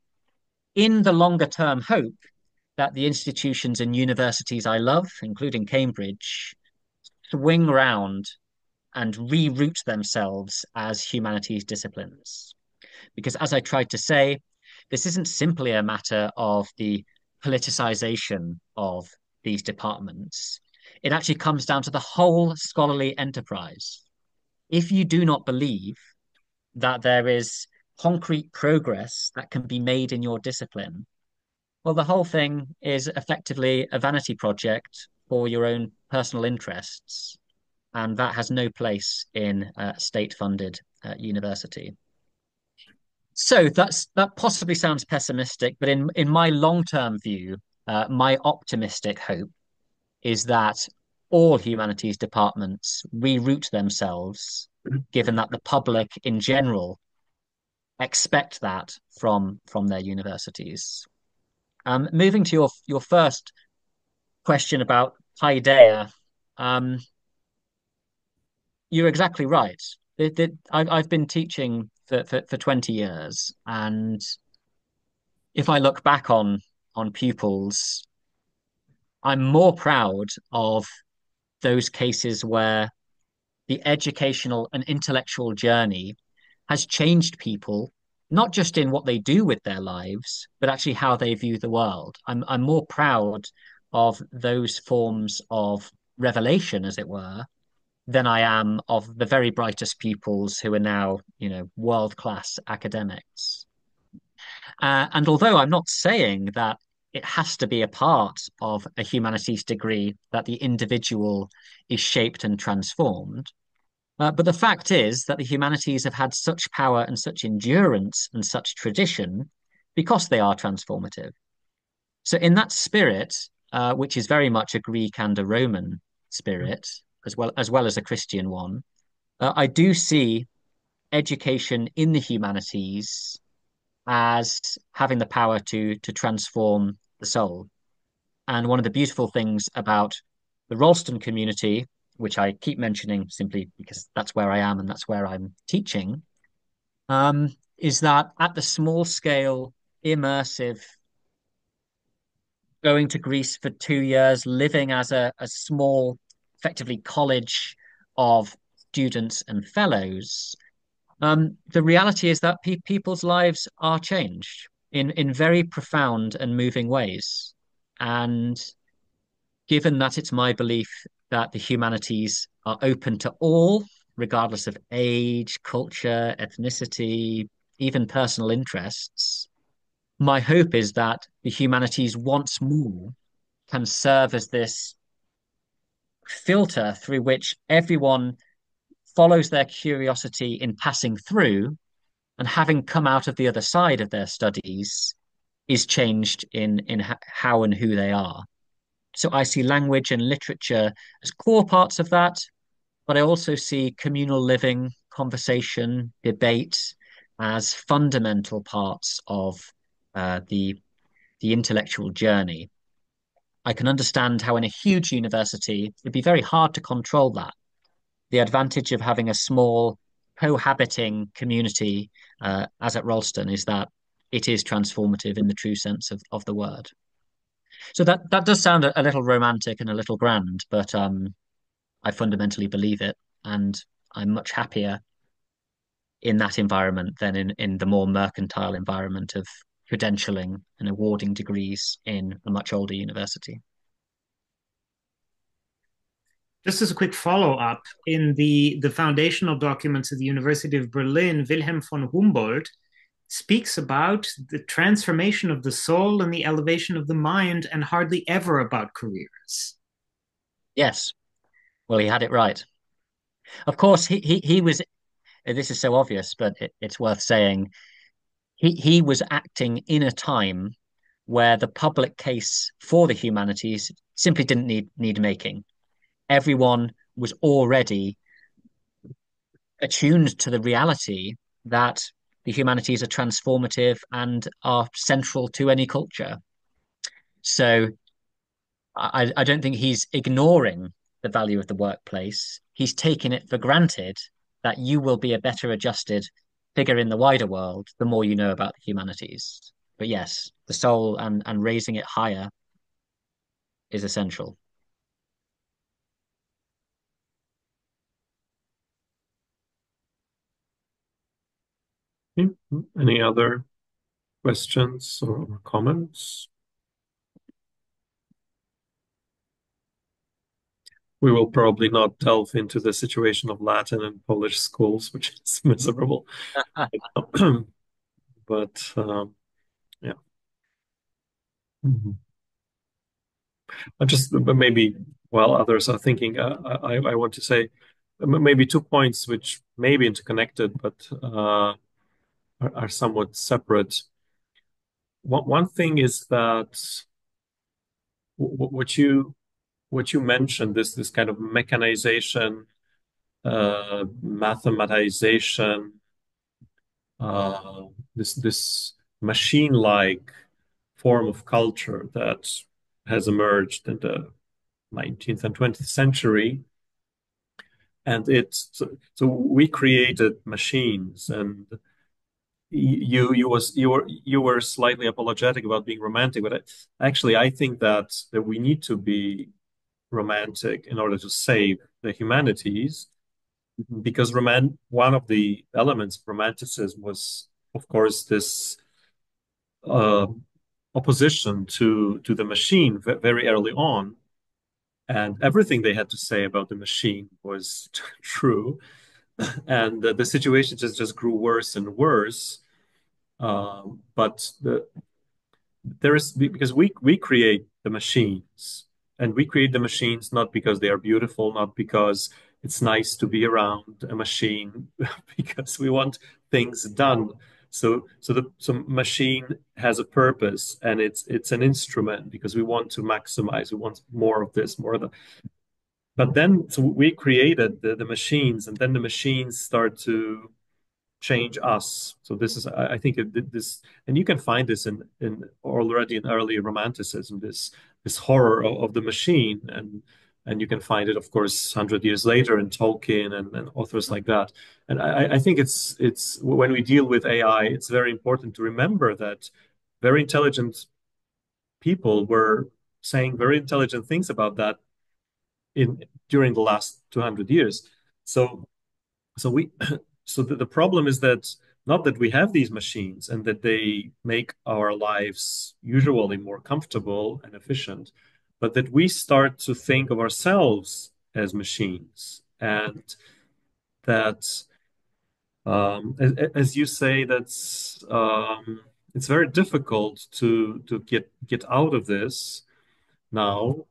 in the longer term hope that the institutions and universities I love, including Cambridge, swing round and reroute themselves as humanities disciplines. Because as I tried to say, this isn't simply a matter of the politicization of these departments. It actually comes down to the whole scholarly enterprise. If you do not believe that there is concrete progress that can be made in your discipline, well, the whole thing is effectively a vanity project for your own personal interests, and that has no place in a state-funded university. So that possibly sounds pessimistic, but in my long-term view, my optimistic hope is that all humanities departments reroute themselves, given that the public in general expect that from their universities. Moving to your first question about paideia, you're exactly right. I've been teaching for 20 years, and if I look back on pupils, I'm more proud of those cases where the educational and intellectual journey has changed people, not just in what they do with their lives, but actually how they view the world. I'm more proud of those forms of revelation, as it were, than I am of the very brightest pupils who are now, world-class academics. And although I'm not saying that it has to be a part of a humanities degree that the individual is shaped and transformed, but the fact is that the humanities have had such power and such endurance and such tradition because they are transformative. So, in that spirit, which is very much a Greek and a Roman spirit, as well as a Christian one, I do see education in the humanities as having the power to transform the soul. And one of the beautiful things about the Ralston community, which I keep mentioning simply because that's where I am and that's where I'm teaching, is that at the small scale, immersive, going to Greece for 2 years, living as a small, effectively college of students and fellows, the reality is that people's lives are changed in very profound and moving ways. And given that it's my belief that the humanities are open to all, regardless of age, culture, ethnicity, even personal interests, my hope is that the humanities once more can serve as this filter through which everyone follows their curiosity in passing through, and having come out of the other side of their studies is changed in how and who they are. So I see language and literature as core parts of that, but I also see communal living, conversation, debate as fundamental parts of the intellectual journey. I can understand how in a huge university it'd be very hard to control that. The advantage of having a small cohabiting community, as at Ralston, is that it is transformative in the true sense of the word. So that does sound a little romantic and a little grand, but I fundamentally believe it, and I'm much happier in that environment than in the more mercantile environment of credentialing and awarding degrees in a much older university. Just as a quick follow-up, in the foundational documents of the University of Berlin, Wilhelm von Humboldt speaks about the transformation of the soul and the elevation of the mind, and hardly ever about careers. Yes, well, he had it right. Of course, he was. This is so obvious, but it's worth saying. He was acting in a time where the public case for the humanities simply didn't need making. Everyone was already attuned to the reality that the humanities are transformative and are central to any culture. So I don't think he's ignoring the value of the workplace. He's taking it for granted that you will be a better adjusted figure in the wider world the more you know about the humanities. But yes, the soul and raising it higher is essential. Any other questions or comments? We will probably not delve into the situation of Latin and Polish schools, which is miserable. But yeah. Mhm. I just maybe while others are thinking, I want to say maybe 2 points which may be interconnected, but are somewhat separate. One thing is that what you mentioned, this kind of mechanization, mathematization, this machine-like form of culture that has emerged in the 19th and 20th century. And so we created machines, and you were slightly apologetic about being romantic, but actually I think that we need to be romantic in order to save the humanities, because one of the elements of romanticism was, of course, this uh, opposition to the machine very early on, and everything they had to say about the machine was true, and the situation just grew worse and worse. But there is, because we create the machines, and we create the machines not because they are beautiful, not because it's nice to be around a machine, because we want things done. So machine has a purpose, and it's an instrument because we want to maximize, we want more of this, more of that. But then, so we created the machines, and then the machines start to change us. So this is, I think, this, and you can find this in already in early Romanticism, this horror of the machine, and you can find it, of course, 100 years later in Tolkien and authors like that. And I think it's when we deal with AI, it's very important to remember that very intelligent people were saying very intelligent things about that in during the last 200 years. So so we so the problem is that not that we have these machines and that they make our lives usually more comfortable and efficient, but that we start to think of ourselves as machines, and that as you say, that's it's very difficult to get out of this now.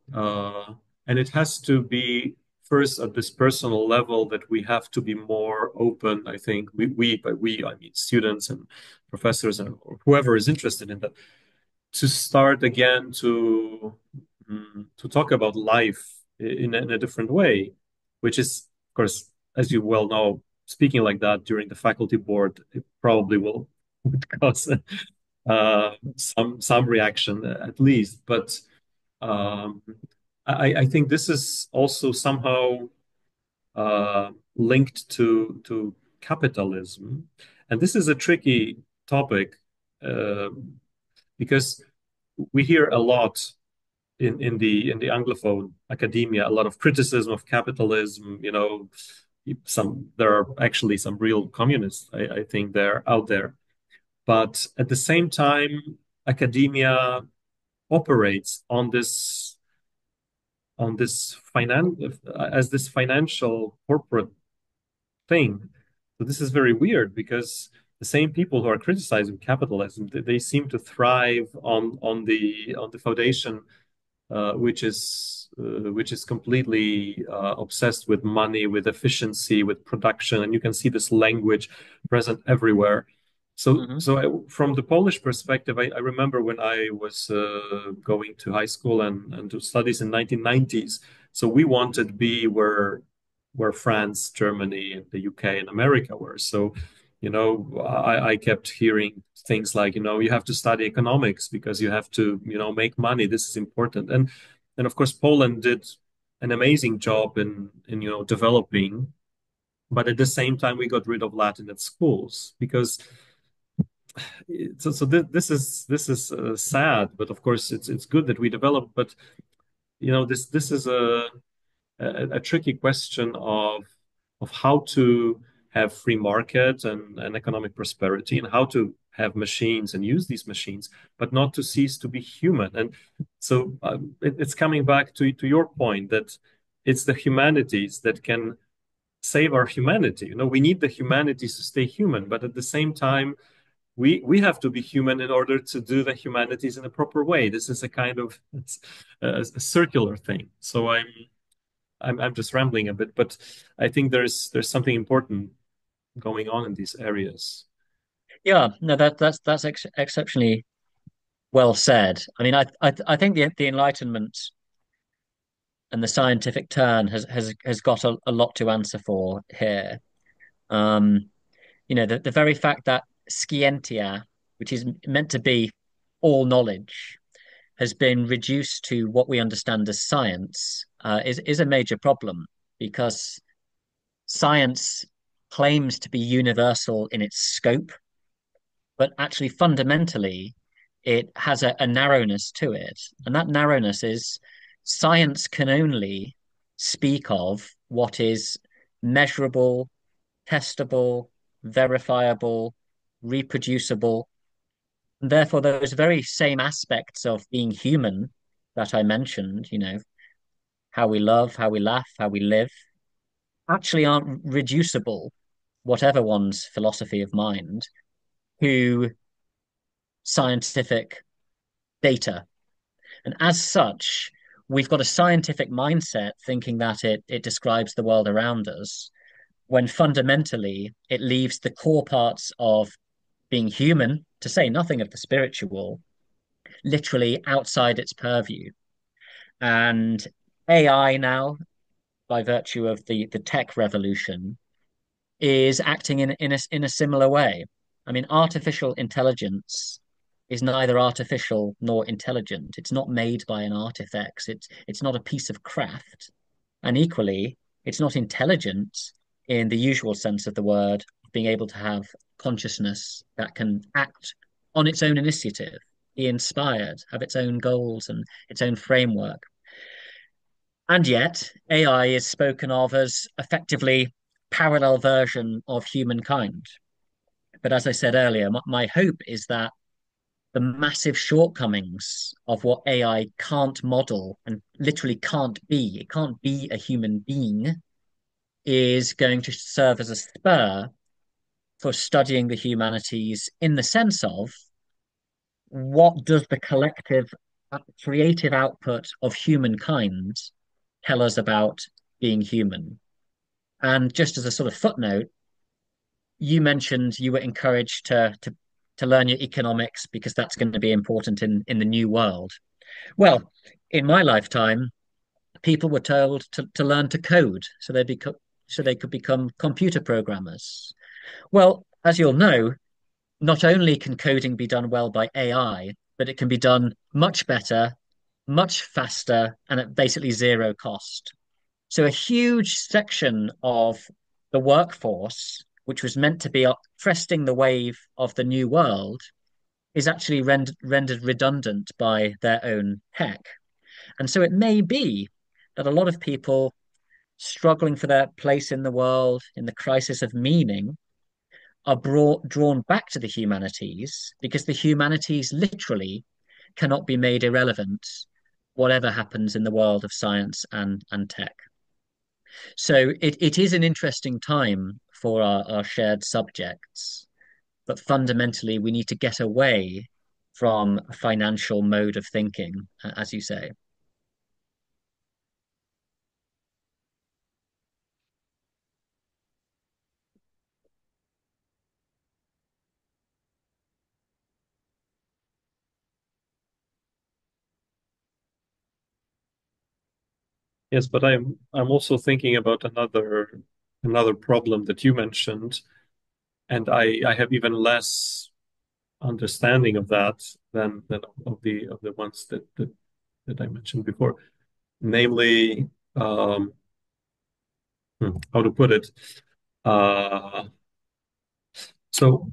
And it has to be first at this personal level, that we have to be more open. I think by we, I mean students and professors and whoever is interested in that, to start again to talk about life in a different way, which is, of course, as you well know, speaking like that during the faculty board, it probably will would cause some reaction at least. But um, I think this is also somehow linked to capitalism, and this is a tricky topic, uh, because we hear a lot in the Anglophone academia, a lot of criticism of capitalism. There are actually some real communists, I think, they're out there, but at the same time, academia operates on this as this financial corporate thing. So this is very weird, because the same people who are criticizing capitalism, they seem to thrive on the foundation, which is completely obsessed with money, with efficiency, with production, and you can see this language present everywhere. From the Polish perspective, I remember when I was going to high school and to studies in 1990s. So we wanted to be where France, Germany, and the UK and America were. So, I kept hearing things like, you have to study economics because you have to, make money. This is important. And of course, Poland did an amazing job in developing, but at the same time, we got rid of Latin at schools, because this is sad, but of course it's good that we develop. But this is a tricky question of how to have free market and economic prosperity, and how to have machines and use these machines, but not to cease to be human. And so it's coming back to your point, that it's the humanities that can save our humanity. We need the humanities to stay human, but at the same time, we have to be human in order to do the humanities in a proper way. This is a kind of, it's a circular thing. So I'm just rambling a bit, but I think there's something important going on in these areas. Yeah, no, that's exceptionally well said. I mean, I think the Enlightenment and the scientific turn has got a lot to answer for here. Um, the very fact that scientia, which is meant to be all knowledge, has been reduced to what we understand as science is a major problem because science claims to be universal in its scope, but actually fundamentally it has a narrowness to it. And that narrowness is science can only speak of what is measurable, testable, verifiable, reproducible. And therefore, those very same aspects of being human that I mentioned, how we love, how we laugh, how we live, actually aren't reducible, whatever one's philosophy of mind, to scientific data. And as such, we've got a scientific mindset thinking that it describes the world around us, when fundamentally it leaves the core parts of being human, to say nothing of the spiritual, literally outside its purview. And AI now, by virtue of the tech revolution, is acting in a similar way. I mean, artificial intelligence is neither artificial nor intelligent. It's not made by an artifacts. It's not a piece of craft. And equally, it's not intelligent in the usual sense of the word, being able to have consciousness that can act on its own initiative, be inspired, have its own goals and its own framework. And yet, AI is spoken of as effectively parallel version of humankind. But as I said earlier, my hope is that the massive shortcomings of what AI can't model and literally it can't be a human being, is going to serve as a spur for studying the humanities in the sense of what does the collective creative output of humankind tell us about being human? And just as a sort of footnote, you mentioned you were encouraged to learn your economics because that's going to be important in the new world. Well, in my lifetime, people were told to learn to code so they could become computer programmers. Well, as you'll know, not only can coding be done well by AI, but it can be done much better, much faster, and at basically zero cost. So a huge section of the workforce, which was meant to be cresting the wave of the new world, is actually rendered redundant by their own tech. And so it may be that a lot of people struggling for their place in the world, in the crisis of meaning, are drawn back to the humanities because the humanities literally cannot be made irrelevant, whatever happens in the world of science and tech. So it is an interesting time for our shared subjects, but fundamentally we need to get away from a financial mode of thinking, as you say. Yes, but I'm also thinking about another problem that you mentioned, and I have even less understanding of that than of the ones that I mentioned before. Namely, how to put it? Uh, so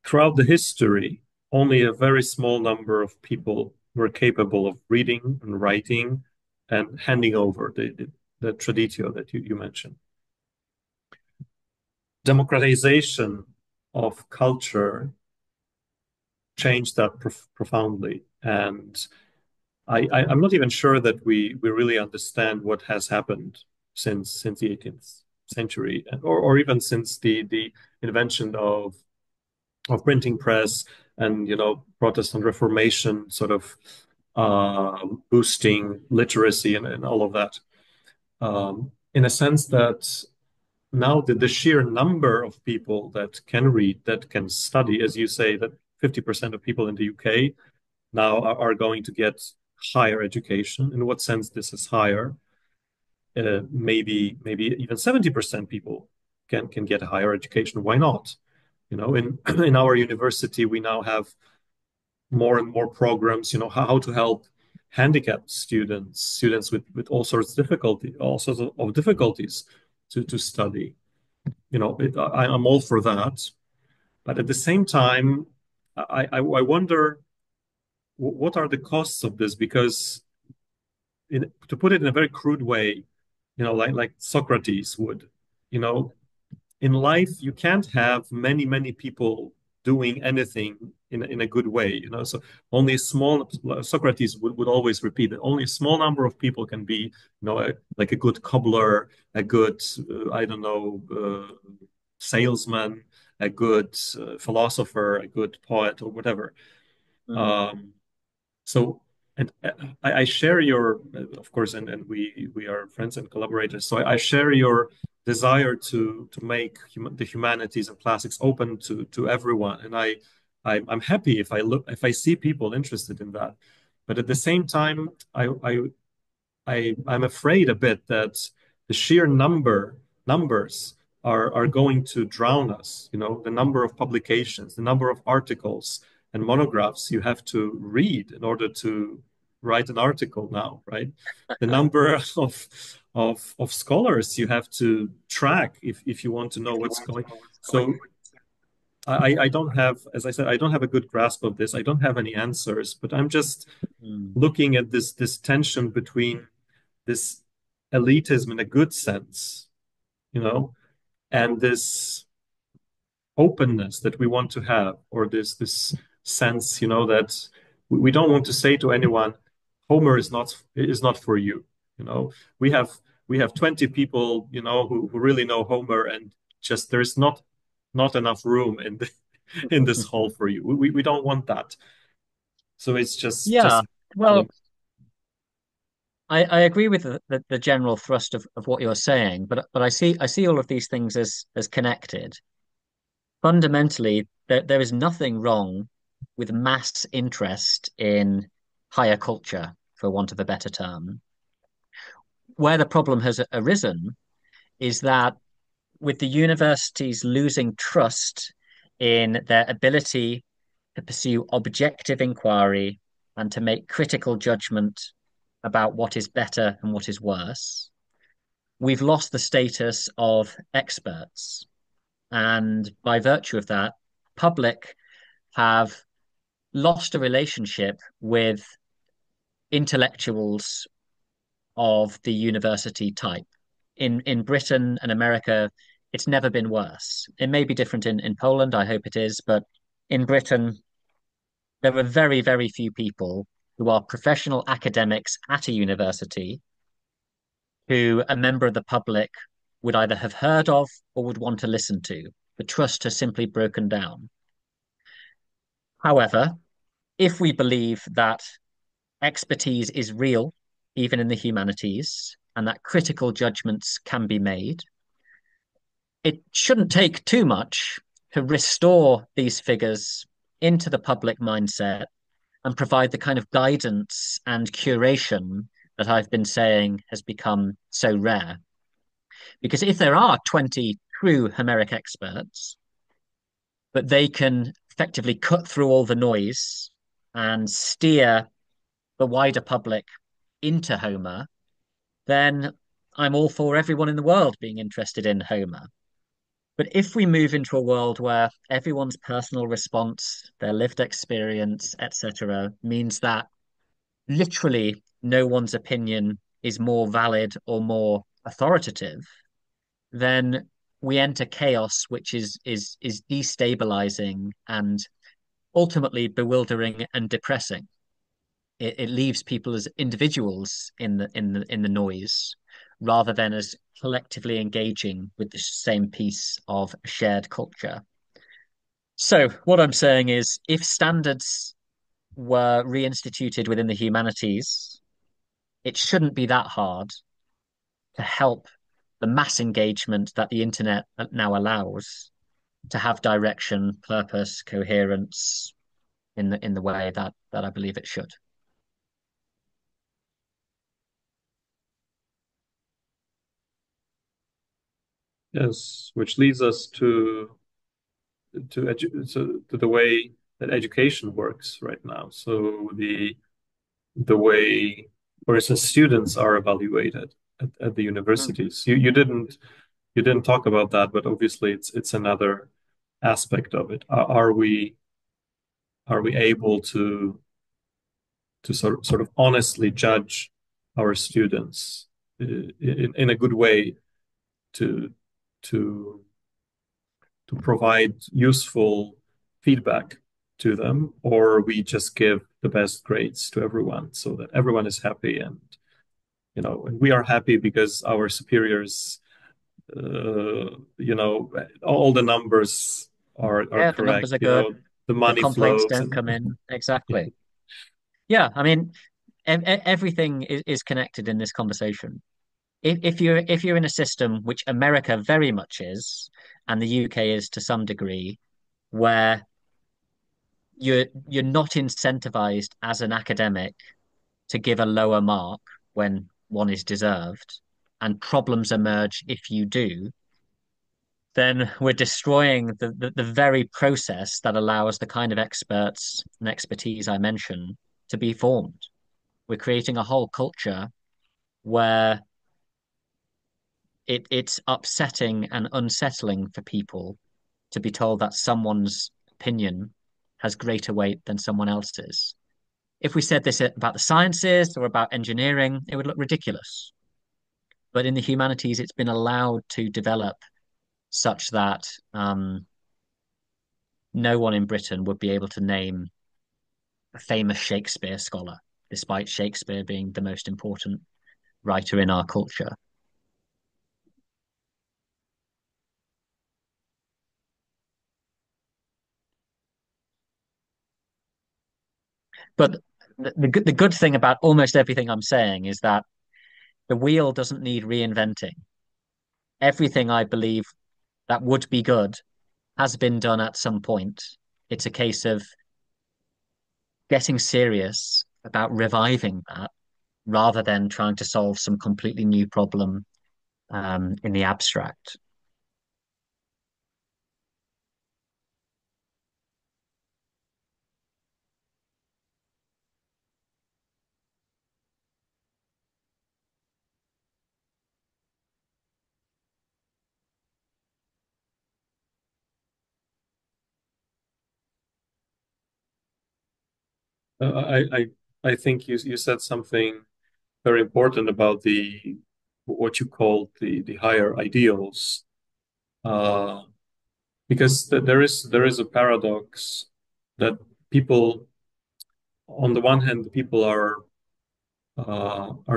throughout the history, only a very small number of people were capable of reading and writing and handing over the traditio that you mentioned. Democratization of culture changed that profoundly. And I'm not even sure that we really understand what has happened since the 18th century, or even since the invention of printing press and Protestant Reformation sort of boosting literacy and all of that. In a sense that now the sheer number of people that can read, that can study, as you say, that 50% of people in the UK now are going to get higher education. In what sense this is higher? Maybe even 70% people can get a higher education. Why not? In our university, we now have more and more programs, how to help handicapped students with all sorts of difficulties to study. I'm all for that. But at the same time, I wonder what are the costs of this? Because to put it in a very crude way, like Socrates would, you know, in life you can't have many people doing anything in a good way, so only a small Socrates would always repeat that only a small number of people can be, like a good cobbler, a good I don't know, salesman, a good philosopher, a good poet, or whatever. Mm. Um so and I share your, of course, and we are friends and collaborators. So I share your desire to make the humanities and classics open to everyone. And I'm happy if I see people interested in that. But at the same time, I'm afraid a bit that the sheer numbers are going to drown us. The number of publications, the number of articles and monographs you have to read in order to write an article now, right? The number of scholars you have to track if you want to know what's going. So I don't have, as I said, I don't have a good grasp of this. I don't have any answers, but I'm just Mm. looking at this tension between this elitism in a good sense, and this openness that we want to have, or this sense, that we don't want to say to anyone, Homer is not for you. You know, we have we have 20 people, who really know Homer, and just there's not enough room in this hall for you. We don't want that. So it's just Yeah, well, I agree with the general thrust of what you're saying, but I see all of these things as connected. Fundamentally, there is nothing wrong with mass interest in higher culture, for want of a better term. Where the problem has arisen is that with the universities losing trust in their ability to pursue objective inquiry and to make critical judgment about what is better and what is worse, we've lost the status of experts. And by virtue of that, public have lost a relationship with intellectuals of the university type. In Britain and America, it's never been worse. It may be different in Poland, I hope it is, but in Britain, there are very, very few people who are professional academics at a university who a member of the public would either have heard of or would want to listen to. The trust has simply broken down. However, if we believe that expertise is real, even in the humanities, and that critical judgments can be made, it shouldn't take too much to restore these figures into the public mindset and provide the kind of guidance and curation that I've been saying has become so rare. Because if there are 20 true Homeric experts, but they can effectively cut through all the noise and steer the wider public into Homer, then I'm all for everyone in the world being interested in Homer. But if we move into a world where everyone's personal response, their lived experience, etc., means that literally no one's opinion is more valid or more authoritative, then we enter chaos, which is destabilizing and ultimately bewildering and depressing. It leaves people as individuals in the noise rather than as collectively engaging with the same piece of shared culture. So what I'm saying is if standards were reinstituted within the humanities, it shouldn't be that hard to help the mass engagement that the internet now allows to have direction, purpose, coherence in the way that I believe it should. Yes, which leads us to the way that education works right now. So the way, for instance, students are evaluated at the Mm. universities. You didn't talk about that, but obviously it's another aspect of it. Are we able to sort of honestly judge our students in a good way to to to provide useful feedback to them, or we just give the best grades to everyone so that everyone is happy and and we are happy because our superiors all the numbers are Yeah, the correct, numbers are good. the The money complaints flows don't and come in. Exactly. Yeah, I mean, everything is connected in this conversation. If you're in a system which America very much is, and the UK is to some degree, where you're not incentivized as an academic to give a lower mark when one is deserved, and problems emerge if you do, then we're destroying the very process that allows the kind of experts and expertise I mentioned to be formed. We're creating a whole culture where it's upsetting and unsettling for people to be told that someone's opinion has greater weight than someone else's. If we said this about the sciences or about engineering, it would look ridiculous. But in the humanities, it's been allowed to develop such that no one in Britain would be able to name a famous Shakespeare scholar, despite Shakespeare being the most important writer in our culture. But the good thing about almost everything I'm saying is that the wheel doesn't need reinventing. Everything I believe that would be good has been done at some point. It's a case of getting serious about reviving that rather than trying to solve some completely new problem in the abstract. I think you said something very important about the what you call the higher ideals, uh, because there is a paradox that people, on the one hand, people are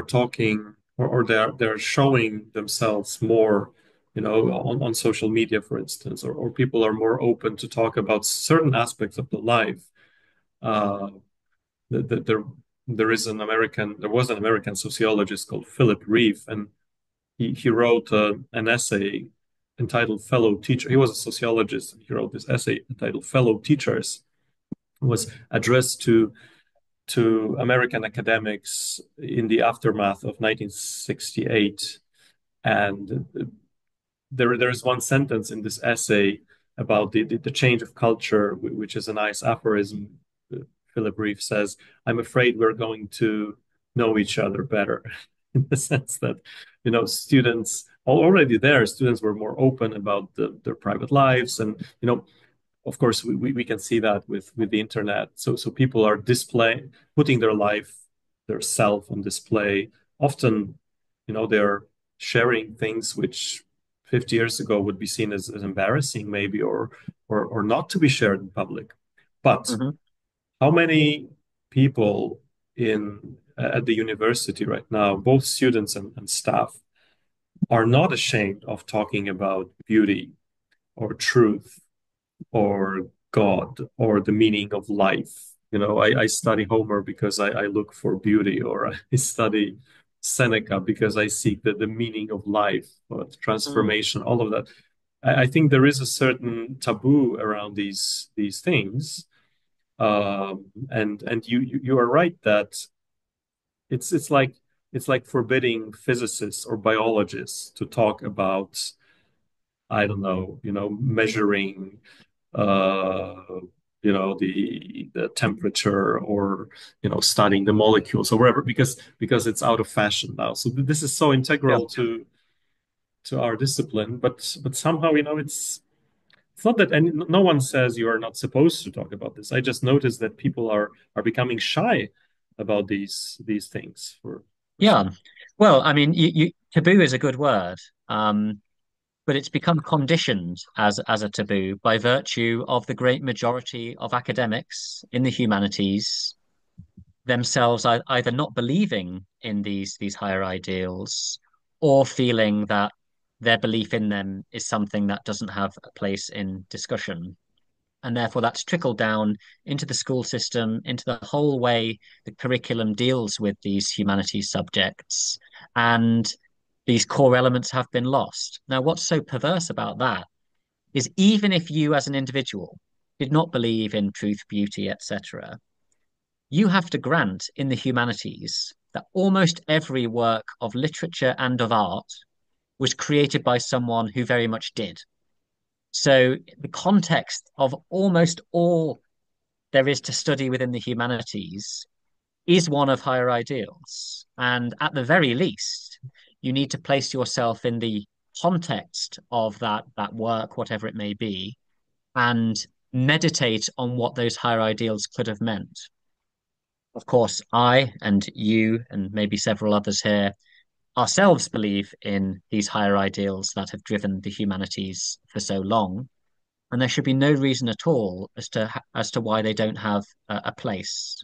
talking or they're showing themselves more, on social media, for instance, or people are more open to talk about certain aspects of the life. Uh, there there was an American sociologist called Philip Reeve, and he wrote an essay entitled Fellow Teacher. He was a sociologist. He wrote this essay entitled Fellow Teachers. It was addressed to American academics in the aftermath of 1968. And there is one sentence in this essay about the change of culture, which is a nice aphorism. Philip Reeve says, "I'm afraid we're going to know each other better," in the sense that, students already there, students were more open about their private lives, and of course, we can see that with the internet. So people are putting their life, their self on display. Often, they're sharing things which 50 years ago would be seen as embarrassing, maybe, or not to be shared in public. But Mhm. how many people in at the university right now, both students and staff, are not ashamed of talking about beauty or truth or God or the meaning of life? I study Homer because I look for beauty, or I study Seneca because I seek the meaning of life, or Mm. transformation, all of that. I think there is a certain taboo around these things. And you are right that it's like forbidding physicists or biologists to talk about, I don't know, measuring uh, the temperature, or studying the molecules or wherever, because it's out of fashion now. So this is so Yeah. integral to our discipline, but somehow it's not that no one says you are not supposed to talk about this. I just noticed that people are becoming shy about these things for some. Yeah. Well, I mean, taboo is a good word, but it's become conditioned as a taboo by virtue of the great majority of academics in the humanities themselves either not believing in these higher ideals or feeling that their belief in them is something that doesn't have a place in discussion. And therefore, that's trickled down into the school system, into the whole way the curriculum deals with these humanities subjects. And these core elements have been lost. Now, what's so perverse about that is even if you, as an individual, did not believe in truth, beauty, etc., you have to grant in the humanities that almost every work of literature and of art was created by someone who very much did. So the context of almost all there is to study within the humanities is one of higher ideals. And at the very least, you need to place yourself in the context of that work, whatever it may be, and meditate on what those higher ideals could have meant. Of course, I and you and maybe several others here ourselves believe in these higher ideals that have driven the humanities for so long, and there should be no reason at all as to why they don't have a place.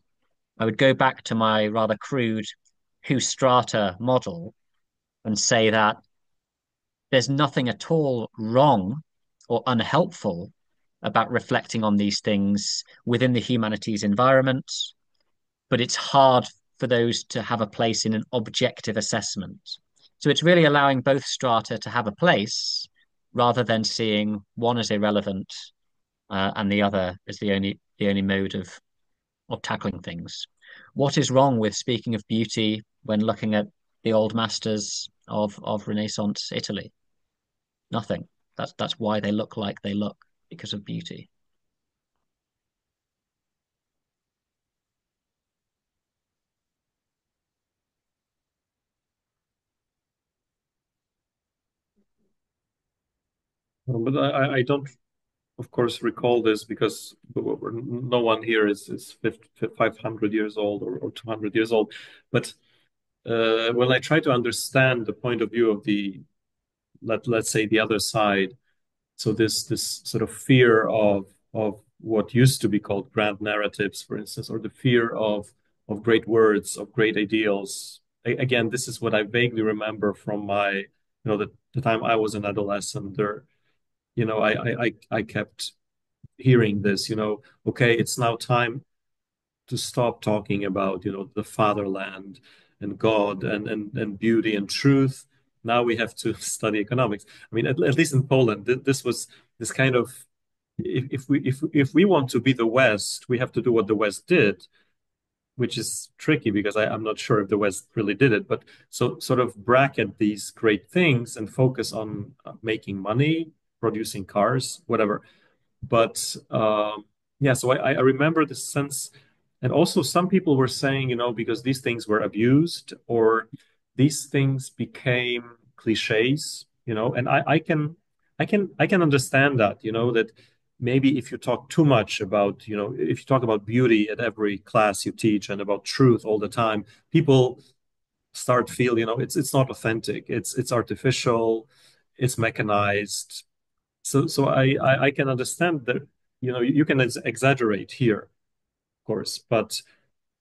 I would go back to my rather crude Who strata model and say that there's nothing at all wrong or unhelpful about reflecting on these things within the humanities environment, but it's hard for those to have a place in an objective assessment. So it's really allowing both strata to have a place rather than seeing one as irrelevant and the other as the only mode of tackling things. What is wrong with speaking of beauty when looking at the old masters of Renaissance Italy? Nothing. That's why they look like they look, because of beauty. But I don't, of course, recall this because no one here is 500 years old or 200 years old. But when I try to understand the point of view of let's say the other side, so this sort of fear of what used to be called grand narratives, for instance, or the fear of great words, of great ideals. Again, this is what I vaguely remember from the time I was an adolescent. I kept hearing this, okay, it's now time to stop talking about, the fatherland and God and beauty and truth. Now we have to study economics. I mean, at least in Poland, this was this kind of, if we want to be the West, we have to do what the West did, which is tricky because I'm not sure if the West really did it, but so sort of bracket these great things and focus on making money, producing cars, whatever. But yeah, so I remember the sense, and also some people were saying, because these things were abused or these things became cliches, and I can understand that, that maybe if you talk too much about, if you talk about beauty at every class you teach and about truth all the time, people start feel, it's not authentic, it's artificial, it's mechanized. So I can understand that you can exaggerate here, of course, but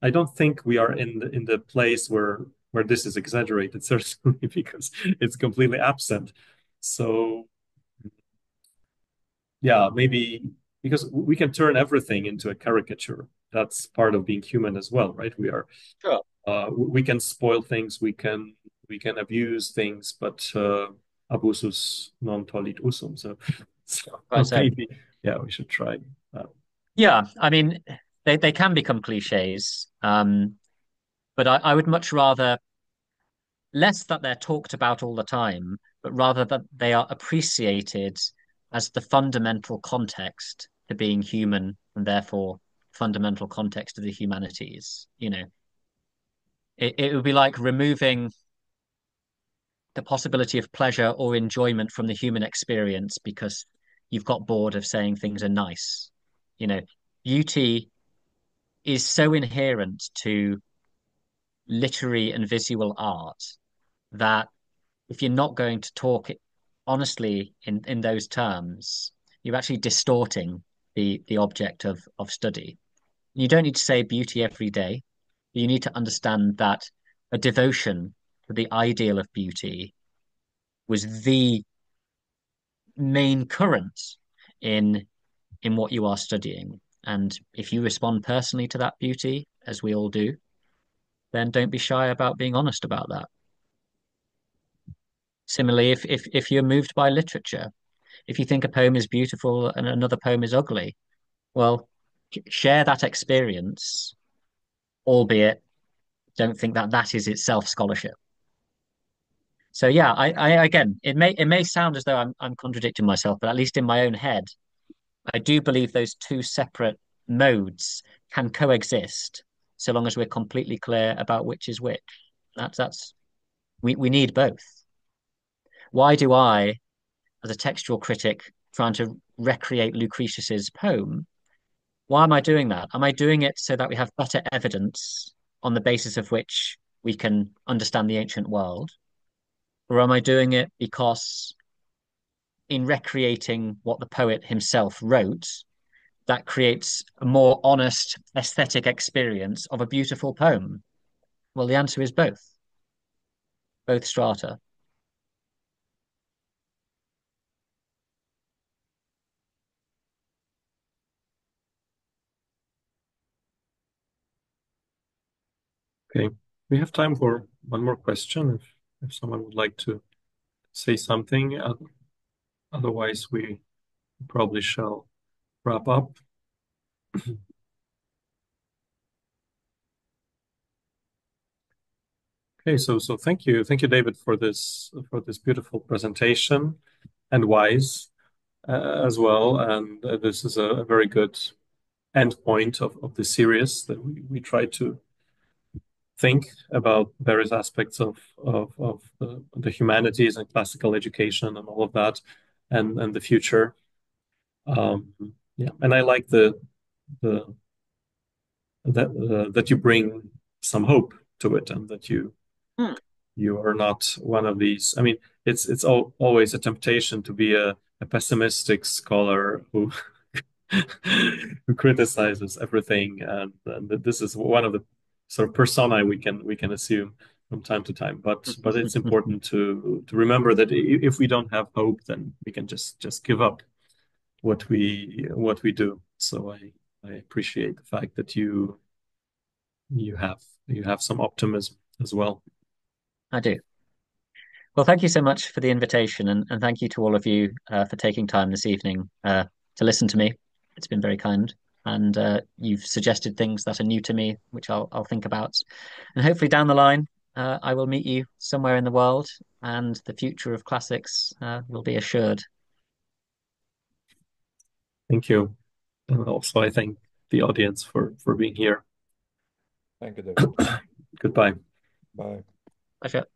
I don't think we are in the place where this is exaggerated, certainly because it's completely absent. So yeah, maybe because we can turn everything into a caricature. That's part of being human as well, right? Sure. We can spoil things, we can abuse things, but abusus non tollit usum. So Quite so. maybe, yeah, we should try that. Yeah, I mean, they can become cliches, but I would much rather less that they're talked about all the time, but rather that they are appreciated as the fundamental context to being human and therefore fundamental context of the humanities. It would be like removing the possibility of pleasure or enjoyment from the human experience because you've got bored of saying things are nice. You know, Beauty is so inherent to literary and visual art that if you're not going to talk it honestly in those terms, you're actually distorting the object of study. You don't need to say beauty every day. You need to understand that a devotion to the ideal of beauty was the main current in in what you are studying. And if you respond personally to that beauty, as we all do, then don't be shy about being honest about that. Similarly, if you're moved by literature, if you think a poem is beautiful and another poem is ugly, well, share that experience, albeit don't think that that is itself scholarship. So yeah, I again, it may sound as though I'm contradicting myself, but at least in my own head, I do believe those two separate modes can coexist so long as we're completely clear about which is which. That's we need both. Why do I, as a textual critic, trying to recreate Lucretius's poem, why am I doing that? Am I doing it so that we have better evidence on the basis of which we can understand the ancient world? Or am I doing it because in recreating what the poet himself wrote, that creates a more honest aesthetic experience of a beautiful poem? Well, the answer is both strata. Okay, we have time for one more question if someone would like to say something. Otherwise, we probably shall wrap up. Okay, so thank you, David, for this beautiful presentation and wise as well. And this is a very good end point of the series that we try to think about various aspects of the humanities and classical education and all of that, and the future. Yeah, and I like the that you bring some hope to it, and that Hmm. you are not one of these. I mean, it's always a temptation to be a pessimistic scholar who who criticizes everything, and this is one of the sort of personae we can assume from time to time. But it's important to remember that if we don't have hope, then we can just give up what we do. So I appreciate the fact that you have some optimism as well. I do. Well, thank you so much for the invitation, and thank you to all of you for taking time this evening to listen to me. It's been very kind, and you've suggested things that are new to me, which I'll think about, and hopefully down the line, I will meet you somewhere in the world, and the future of classics will be assured. Thank you. And also, I thank the audience for being here. Thank you, David. Goodbye. Bye. Pleasure.